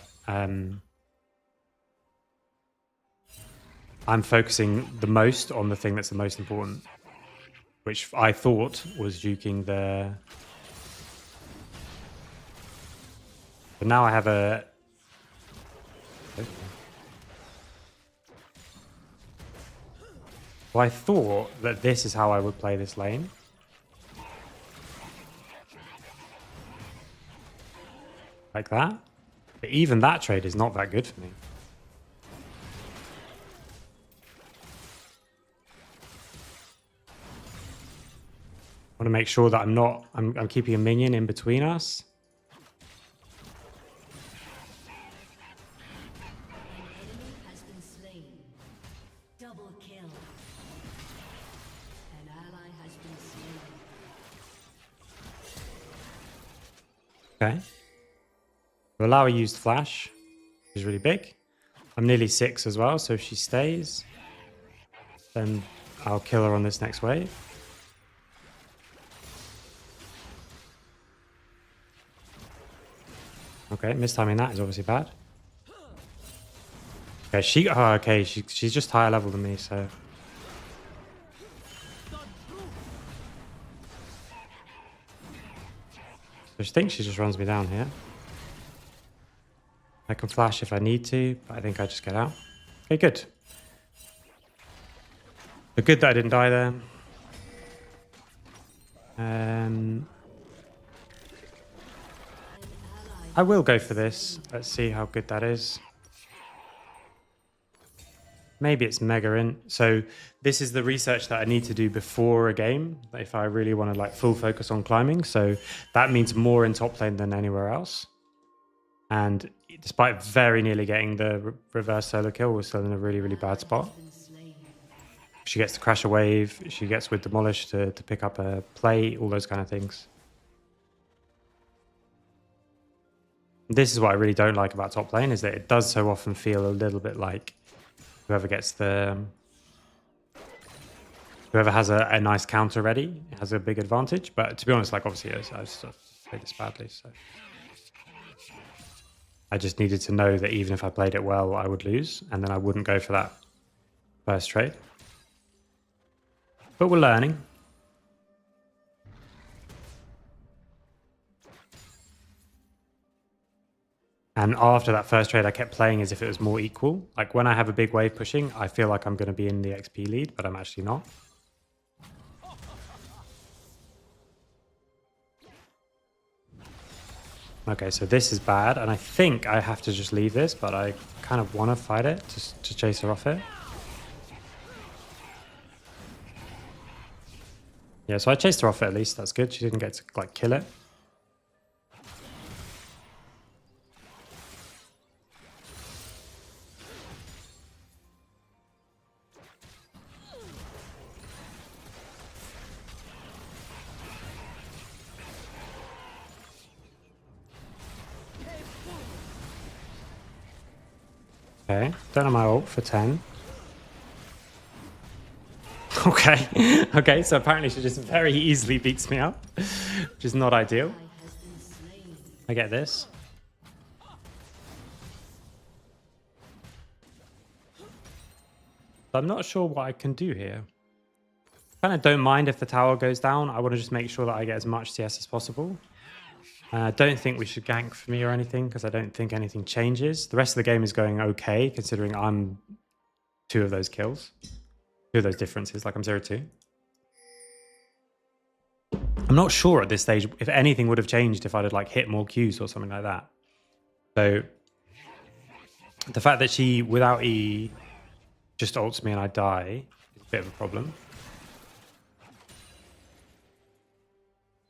I'm focusing the most on the thing that's the most important, which I thought was juking the... But now I have a... Well, I thought that this is how I would play this lane. Like that. But even that trade is not that good for me. I want to make sure that I'm keeping a minion in between us. An enemy has been slain. Double kill. An ally has been slain. Okay. Valara used flash, which is really big. I'm nearly 6 as well, so if she stays, then I'll kill her on this next wave. Okay, mistiming that is obviously bad. Okay, okay, she's just higher level than me, so... I think she just runs me down here. I can flash if I need to, but I think I just get out. Okay, good. But good that I didn't die there. I will go for this. Let's see how good that is. Maybe it's mega in. So this is the research that I need to do before a game if I really want to like full focus on climbing. So that means more in top lane than anywhere else. And despite very nearly getting the reverse solo kill, we're still in a really, really bad spot. She gets to crash a wave. She gets with Demolish to pick up a plate, all those kind of things. This is what I really don't like about top lane, is that it does so often feel a little bit like whoever gets whoever has a nice counter ready has a big advantage. But to be honest, like obviously I just played this badly, so I just needed to know that even if I played it well, I would lose, and then I wouldn't go for that first trade. But we're learning. And after that first trade, I kept playing as if it was more equal. Like when I have a big wave pushing, I feel like I'm going to be in the XP lead, but I'm actually not. Okay, so this is bad, and I think I have to just leave this, but I kind of want to fight it to chase her off it. Yeah, so I chased her off it at least. That's good. She didn't get to like kill it. Okay, don't have my ult for 10. Okay. Okay, so apparently she just very easily beats me up, which is not ideal. Has been slain. I get this. But I'm not sure what I can do here. Kind of don't mind if the tower goes down. I want to just make sure that I get as much CS as possible. I don't think we should gank for me or anything because I don't think anything changes. The rest of the game is going okay considering I'm 2 of those kills. 2 of those differences, like I'm 0-2. I'm not sure at this stage if anything would have changed if I'd have like hit more Qs or something like that. So the fact that she, without E, just ults me and I die is a bit of a problem.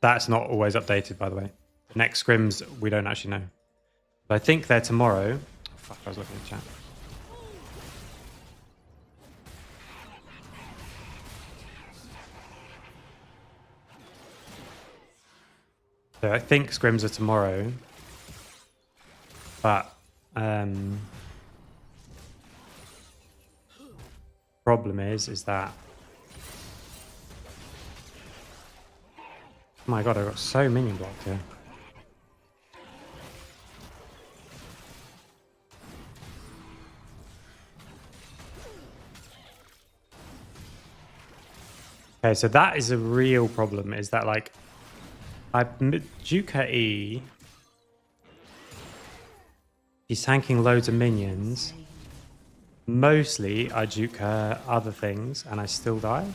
That's not always updated, by the way. The next scrims, we don't actually know. But I think they're tomorrow. Oh, fuck, I was looking at the chat. So I think scrims are tomorrow. But problem is that oh my god, I got so minion blocked here. Okay, so that is a real problem, is that like I juke her E, she's tanking loads of minions. Mostly I juke her other things and I still die.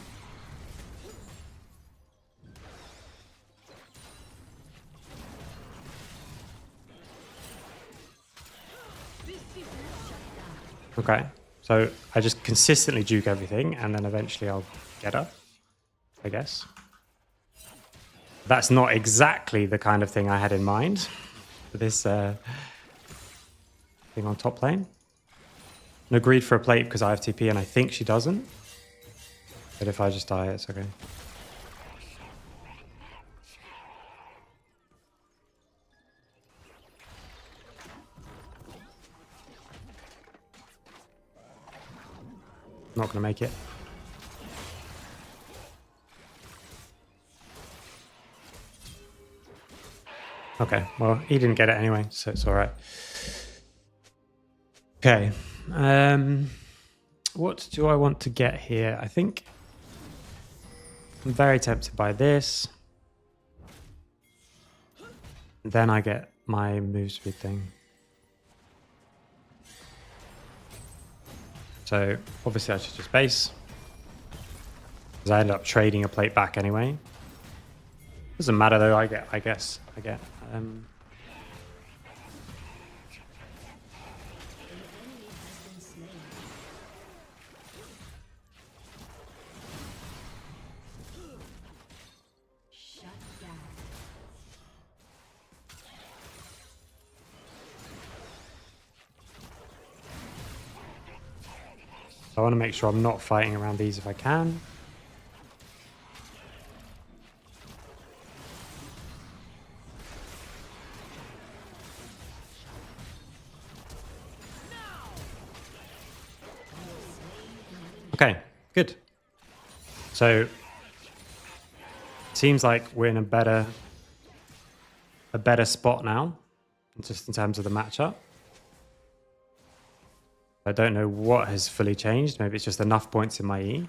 Okay, so I just consistently juke everything and then eventually I'll get her, I guess. That's not exactly the kind of thing I had in mind for this thing on top lane. And agreed for a plate because I have TP and I think she doesn't. But if I just die, it's okay. Not gonna make it. Okay, well, he didn't get it anyway, so it's all right. Okay, what do I want to get here? I think I'm very tempted by this. Then I get my move speed thing. So obviously I should just base. Because I end up trading a plate back anyway. Doesn't matter though, I get I want to make sure I'm not fighting around these if I can. Okay, good. So seems like we're in a better spot now, just in terms of the matchup. I don't know what has fully changed. Maybe it's just enough points in my E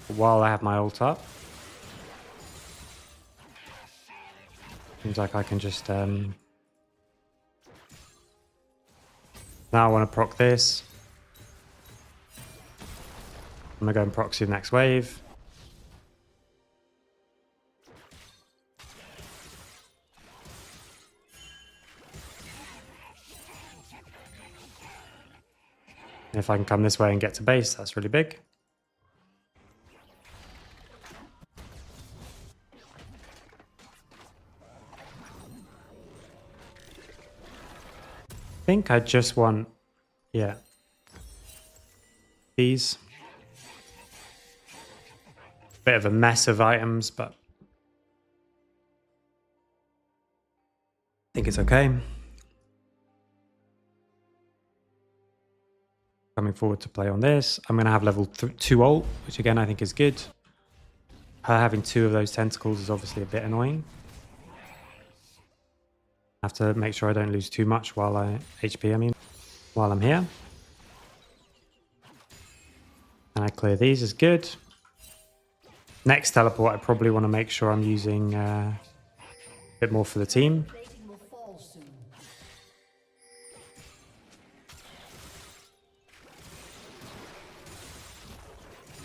while I have my ult up. Seems like I can just now I want to proc this. I'm gonna go and proxy the next wave. And if I can come this way and get to base, that's really big. I think I just want, yeah, these. Bit of a mess of items, but I think it's okay. coming forward to play on this. I'm going to have level 2 ult, which again I think is good. Her having 2 of those tentacles is obviously a bit annoying. I have to make sure I don't lose too much while while I'm here. And I clear these is good. Next teleport, I probably want to make sure I'm using a bit more for the team. Plating will fall soon.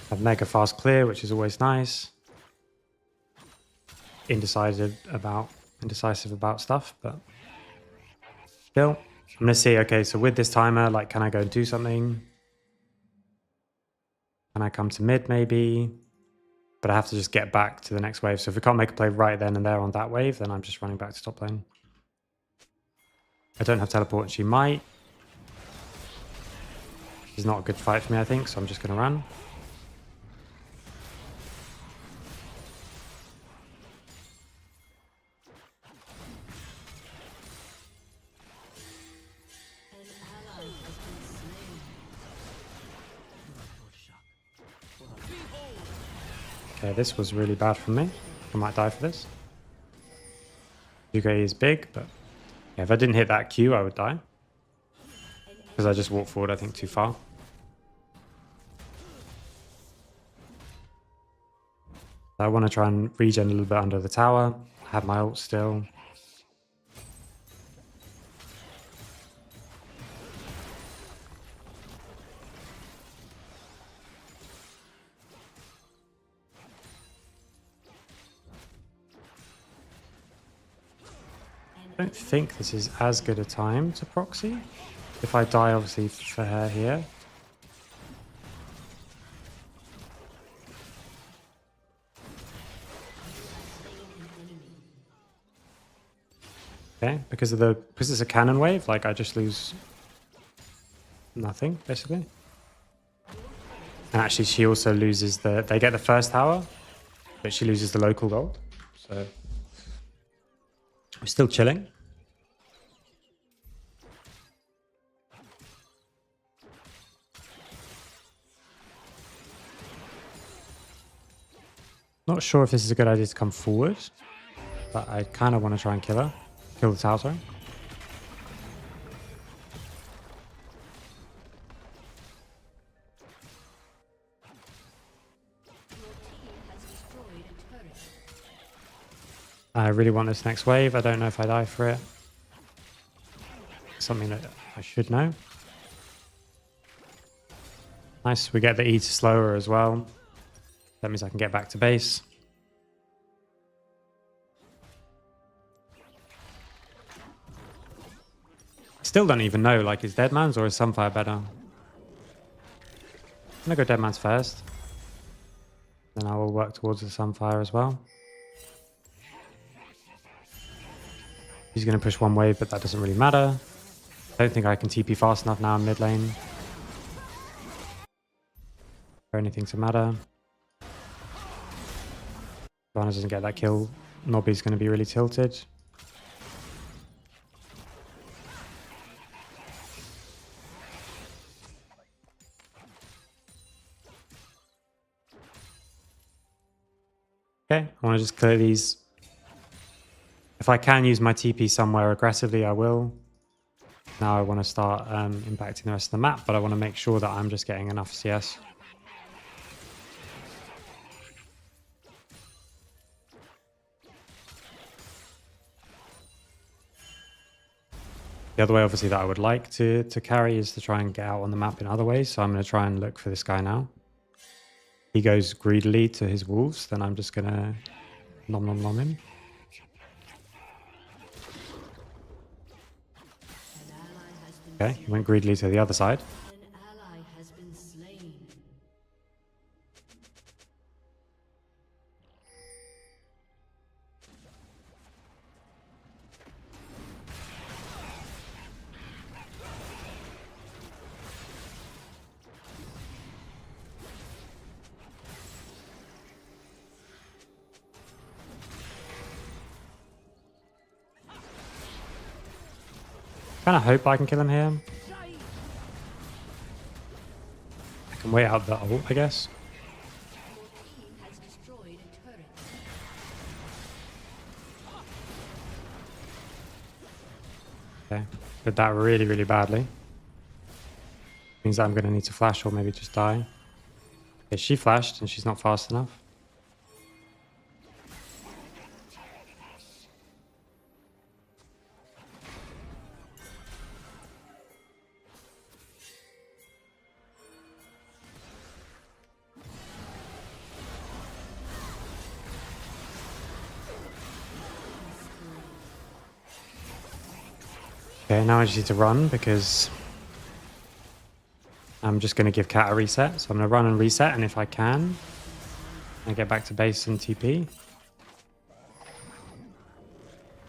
Have mega fast clear, which is always nice. Indecisive about stuff, but still. I'm gonna see, okay, so with this timer, like, can I go and do something? Can I come to mid maybe? But I have to just get back to the next wave. So if we can't make a play right then and there on that wave, then I'm just running back to top lane. I don't have teleport and she might. It's not a good fight for me, I think, so I'm just gonna run. An ally has been slain. Okay, this was really bad for me. I might die for this. Yuge is big, but yeah, if I didn't hit that Q, I would die. Because I just walked forward, I think, too far. I want to try and regen a little bit under the tower. I have my ult still. I don't think this is as good a time to proxy. If I die, obviously, for her here. Okay, because it's a cannon wave, like I just lose nothing, basically. And actually she also loses they get the first tower, but she loses the local gold. So we're still chilling. Not sure if this is a good idea to come forward, but I kind of want to try and kill her. Kill the tower, sorry. I really want this next wave. I don't know if I die for it. Something that I should know. Nice, we get the E to slower as well. That means I can get back to base. Still don't even know, like, is Deadman's or is Sunfire better? I'm gonna go Deadman's first. Then I will work towards the Sunfire as well. He's gonna push one wave, but that doesn't really matter. I don't think I can TP fast enough now in mid lane for anything to matter. Varna doesn't get that kill. Nobby's gonna be really tilted. Okay, I want to just clear these. If I can use my TP somewhere aggressively, I will. Now I want to start impacting the rest of the map, but I want to make sure that I'm just getting enough CS. The other way, obviously, that I would like to carry is to try and get out on the map in other ways. So I'm going to try and look for this guy now. He goes greedily to his wolves, then I'm just going to nom nom nom him. Okay, he went greedily to the other side. An ally has been slain. Kind of hope I can kill him here. I can wait out the ult, I guess. Your team has destroyed a turret. Okay. Did that really, really badly. Means that I'm going to need to flash or maybe just die. Okay, she flashed and she's not fast enough. Okay, now I just need to run because I'm just going to give Cat a reset. So I'm going to run and reset, and if I can, I get back to base and TP.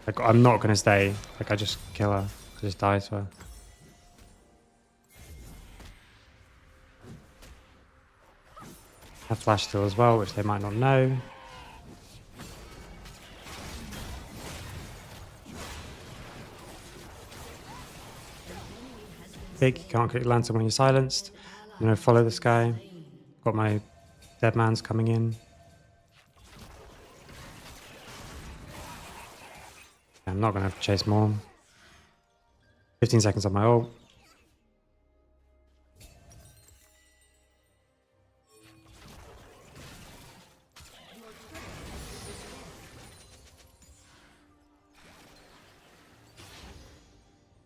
Like, I'm not going to stay. Like, I just kill her. I just die to her. I have flash still as well, which they might not know. Big, you can't click lantern when you're silenced. I'm going to follow this guy. Got my dead man's coming in. I'm not going to chase more. 15 seconds on my ult.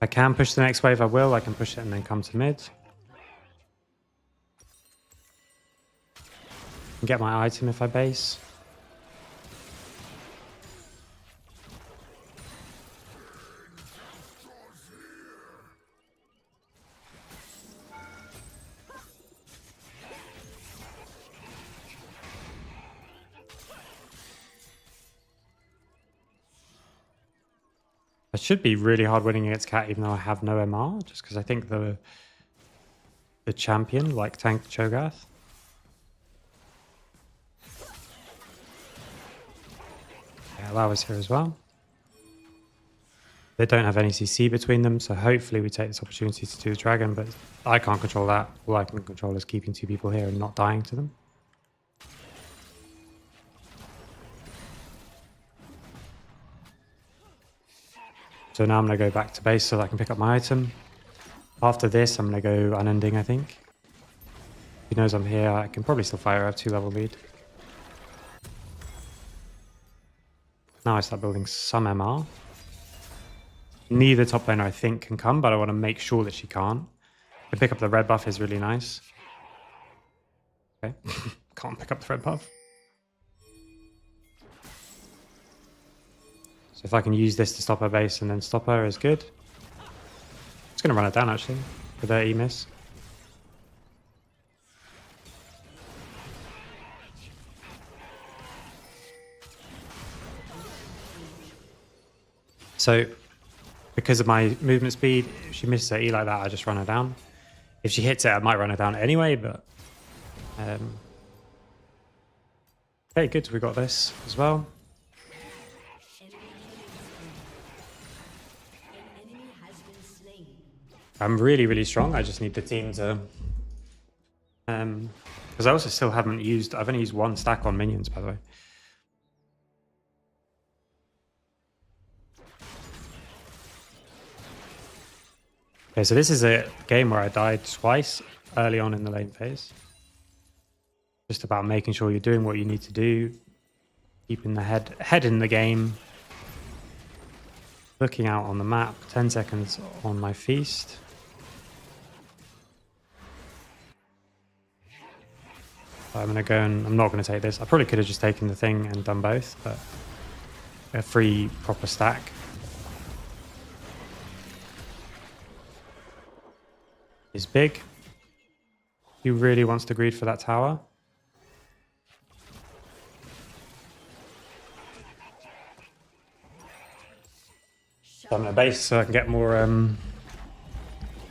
I can push the next wave, I will. I can push it and then come to mid. And get my item if I base. I should be really hard winning against Cat even though I have no MR, just because I think the champion like tanked Cho'Gath. Yeah, Lau is here as well. They don't have any CC between them, so hopefully we take this opportunity to do the dragon, but I can't control that. All I can control is keeping two people here and not dying to them. So now I'm going to go back to base so that I can pick up my item. After this, I'm going to go unending, I think. He knows I'm here. I can probably still fight her. I have 2-level lead. Now I start building some MR. Neither top laner, I think, can come, but I want to make sure that she can't. To pick up the red buff is really nice. Okay. Can't pick up the red buff. So if I can use this to stop her base and then stop her is good. Just going to run it down, actually, with her E-miss. So, because of my movement speed, if she misses her E like that, I just run her down. If she hits it, I might run her down anyway, but... okay, good, we got this as well. I'm really, really strong. I just need the team to... because I also still haven't used... I've only used 1 stack on minions, by the way. Okay, so this is a game where I died twice early on in the lane phase. Just about making sure you're doing what you need to do. Keeping the head in the game. Looking out on the map. 10 seconds on my feast. I'm going to go and... I'm not going to take this. I probably could have just taken the thing and done both, but... a free proper stack. Is big. He really wants to greed for that tower. So I'm going to base so I can get more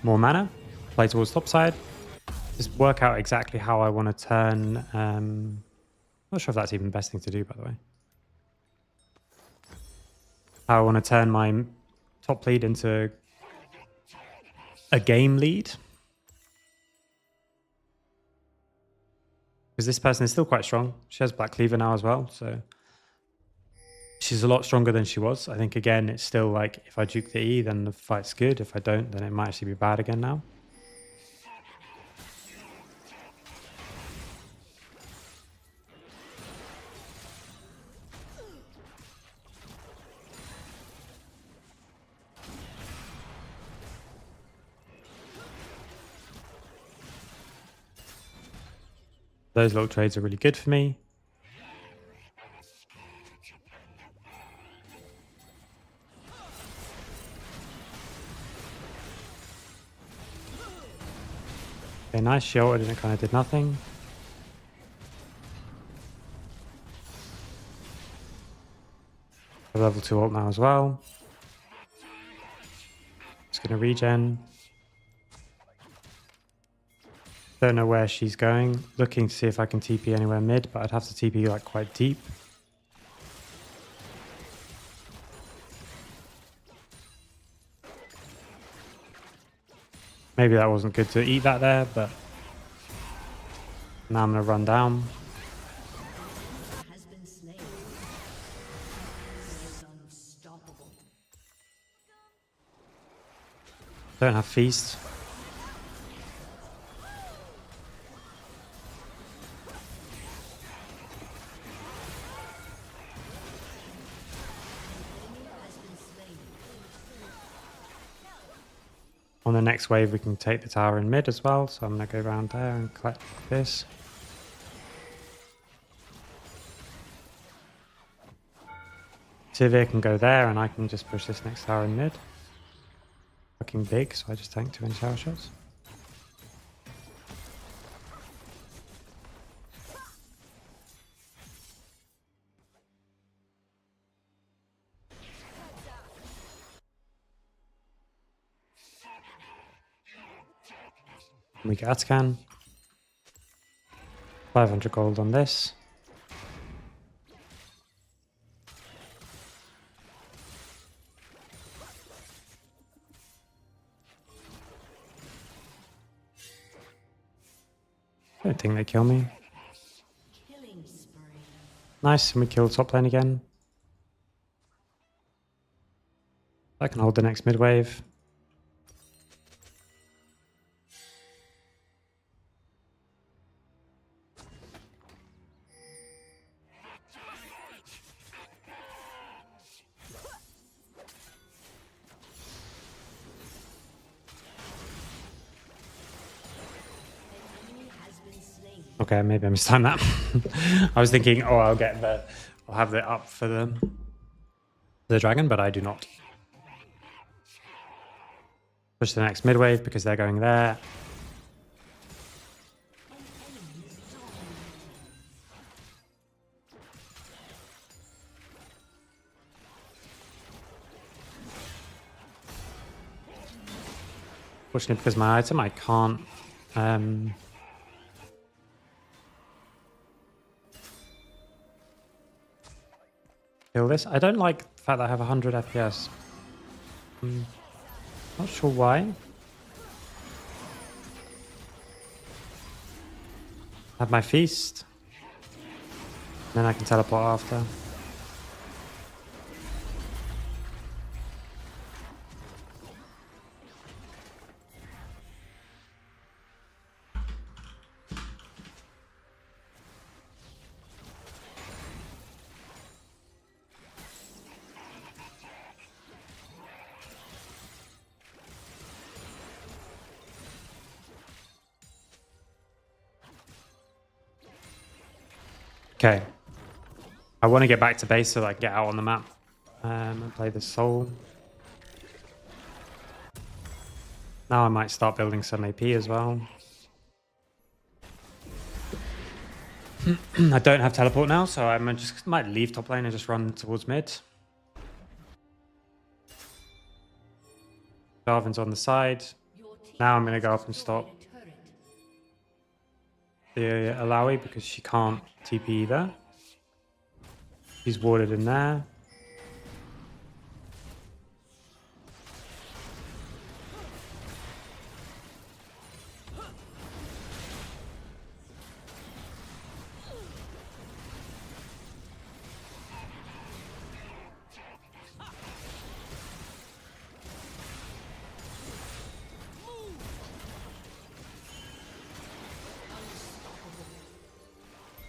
mana. Play towards top side. Just work out exactly how I want to turn... not sure if that's even the best thing to do, by the way. How I want to turn my top lead into a game lead. because this person is still quite strong. She has Black Cleaver now as well, so she's a lot stronger than she was. I think, again, it's still like, if I juke the E, then the fight's good. If I don't, then it might actually be bad again now. Those little trades are really good for me. Okay, nice. She ulted and it kind of did nothing. A level 2 ult now as well. Just going to regen. Don't know where she's going. Looking to see if I can TP anywhere mid, but I'd have to TP like quite deep. Maybe that wasn't good to eat that there, but now I'm going to run down. Has been slain. Is unstoppable. Don't have feast. On the next wave, we can take the tower in mid as well. So I'm going to go around there and collect this. Sivir can go there, and I can just push this next tower in mid. Fucking big, so I just tank 2 tower shots. We get Atcan. 500 gold on this. I don't think they kill me. Killing spree. Nice, and we kill top lane again. I can hold the next mid wave. Okay, maybe I mistimed that. I was thinking, oh, I'll have it up for the dragon, but I do not. Push the next mid wave because they're going there. Fortunately, because my item, I can't kill this. I don't like the fact that I have 100 FPS. Not sure why. Have my feast. Then I can teleport after. Okay. I want to get back to base so that I get out on the map and play the soul. Now I might start building some AP as well. I don't have teleport now, so I might leave top lane and just run towards mid. Darwin's on the side. Now I'm going to go up and stop the Alawi because she can't TP either. She's warded in there.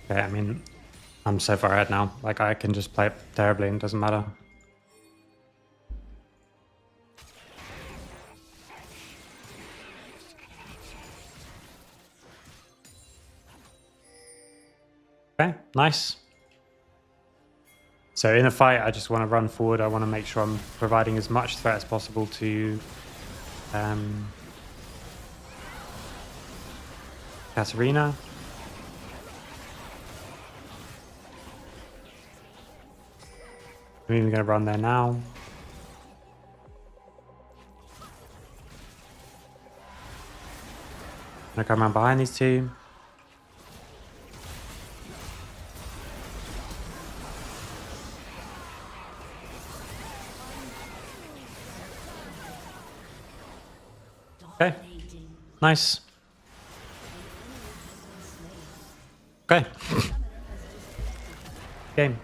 Okay, I mean, I'm so far ahead now. Like, I can just play it terribly and it doesn't matter. Okay, nice. So in a fight, I just want to run forward. I want to make sure I'm providing as much threat as possible to um, Katarina. I'm even going to run there now. I'm going to come around behind these two. Okay, Dominating. nice. Okay. Game.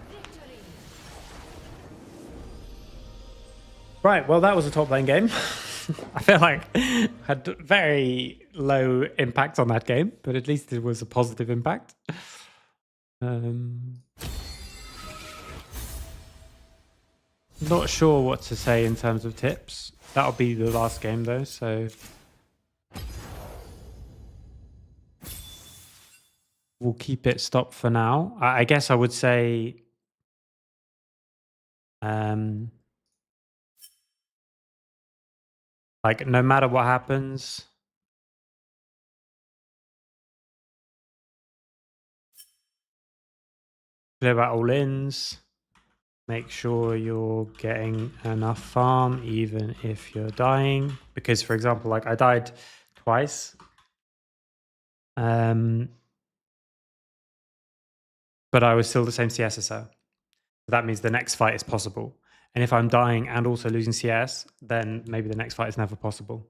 Right, well, that was a top lane game. I feel like I had very low impact on that game, but at least it was a positive impact. Not sure what to say in terms of tips. That'll be the last game though, so we'll keep it stopped for now. I guess I would say um like no matter what happens, clear out all ins. Make sure you're getting enough farm even if you're dying. Because for example, like I died twice. But I was still the same CSSO. That means the next fight is possible. And if I'm dying and also losing CS, then maybe the next fight is never possible.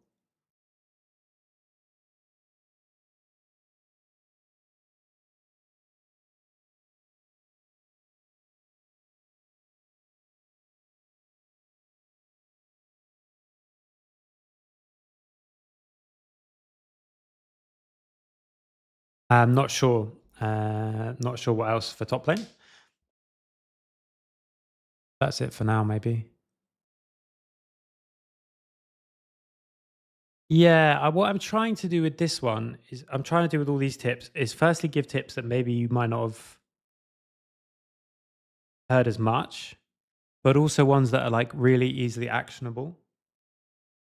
I'm not sure. Not sure what else for top lane. That's it for now, maybe. Yeah, what I'm trying to do with this one is I'm trying to do with all these tips is firstly give tips that maybe you might not have heard as much, but also ones that are like really easily actionable.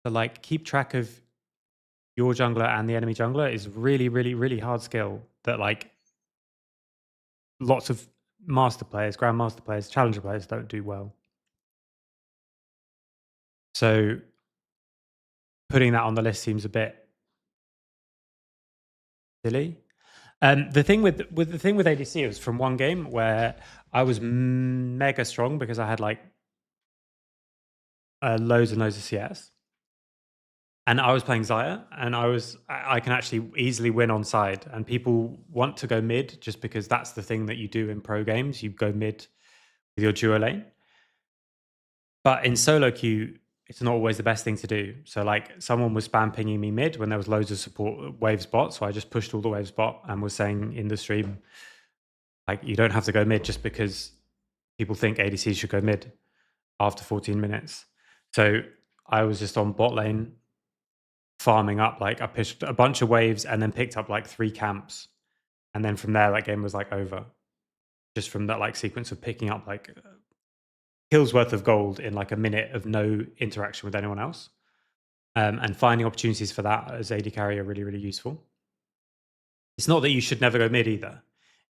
So like keep track of your jungler and the enemy jungler is really, really, really hard skill that like lots of master players, grandmaster players, challenger players don't do well. So putting that on the list seems a bit silly. The thing with ADC was from one game where I was mega strong because I had like loads and loads of CS, and I was playing Xayah, and I can actually easily win on side, and people want to go mid just because that's the thing that you do in pro games. You go mid with your duo lane. But in solo queue, it's not always the best thing to do. So like someone was spam pinging me mid when there was loads of support waves bot. So I just pushed all the waves bot and was saying in the stream, like you don't have to go mid just because people think ADC should go mid after 14 minutes. So I was just on bot lane farming up. Like I pushed a bunch of waves and then picked up like 3 camps. And then from there, that game was like over. Just from that like sequence of picking up like kills worth of gold in like a minute of no interaction with anyone else. And finding opportunities for that as AD carry are really, really useful. It's not that you should never go mid either.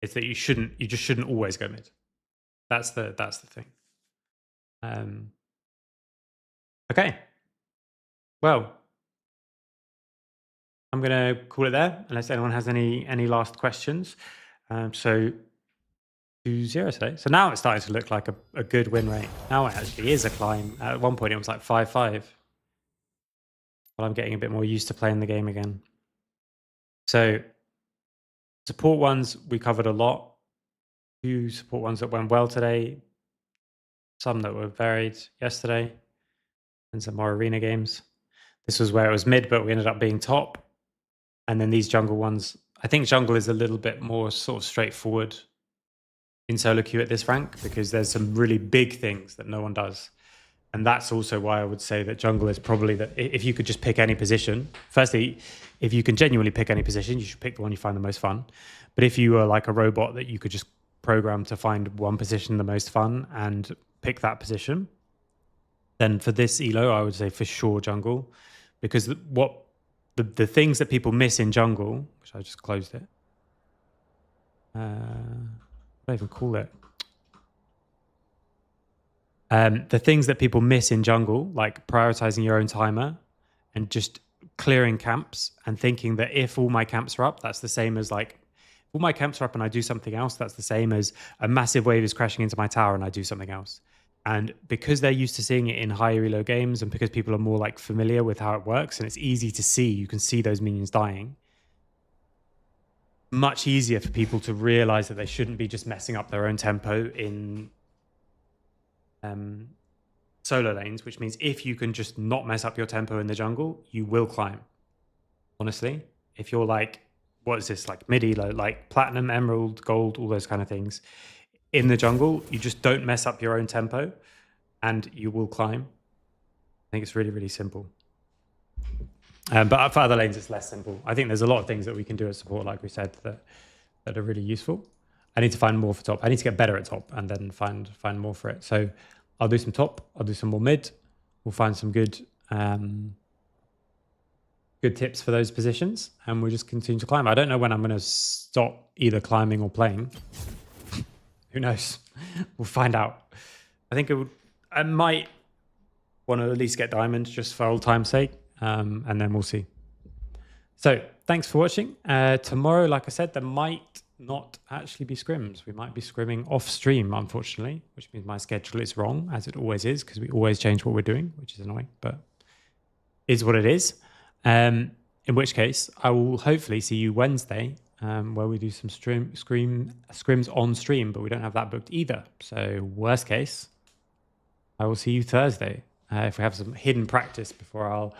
It's that you just shouldn't always go mid. That's the thing. Okay. Well, I'm gonna call it there unless anyone has any last questions. So 2-0 today. So now it's starting to look like a good win rate. Now it actually is a climb. At one point it was like 5-5. But I'm getting a bit more used to playing the game again. So support ones, we covered a lot. 2 support ones that went well today. Some that were varied yesterday. And some more arena games. This was where it was mid, but we ended up being top. And then these jungle ones I think jungle is a little bit more sort of straightforward in solo queue at this rank because there's some really big things that no one does. And that's also why I would say that jungle is probably that if you could just pick any position, firstly, if you can genuinely pick any position, you should pick the one you find the most fun. But if you are like a robot that you could just program to find one position the most fun and pick that position, then for this elo, I would say for sure jungle, because what the things that people miss in jungle, which I just closed it. What do I even call it? The things that people miss in jungle, like prioritizing your own timer and just clearing camps and thinking that if all my camps are up, that's the same as like, if all my camps are up and I do something else, that's the same as a massive wave is crashing into my tower and I do something else. And because they're used to seeing it in higher elo games and because people are more like familiar with how it works and it's easy to see, you can see those minions dying. Much easier for people to realize that they shouldn't be just messing up their own tempo in solo lanes, which means if you can just not mess up your tempo in the jungle, you will climb. Honestly, if you're like, what is this, like mid elo, like platinum, emerald, gold, all those kind of things in the jungle, you just don't mess up your own tempo and you will climb. I think it's really, really simple. But for other lanes, it's less simple. I think there's a lot of things that we can do as support, like we said, that are really useful. I need to find more for top. I need to get better at top and then find more for it. So I'll do some top. I'll do some more mid. We'll find some good tips for those positions, and we'll just continue to climb. I don't know when I'm going to stop either climbing or playing. Who knows? We'll find out. I think I might want to at least get diamonds just for old time's sake, and then we'll see. So thanks for watching. Tomorrow, like I said, there might not actually be scrims. We might be scrimming off stream, unfortunately, which means my schedule is wrong, as it always is, because we always change what we're doing, which is annoying, but is what it is. In which case, I will hopefully see you Wednesday, where we do some scrims on stream, but we don't have that booked either. So worst case, I will see you Thursday if we have some hidden practice before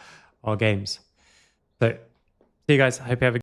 our games. So see you guys. I hope you have a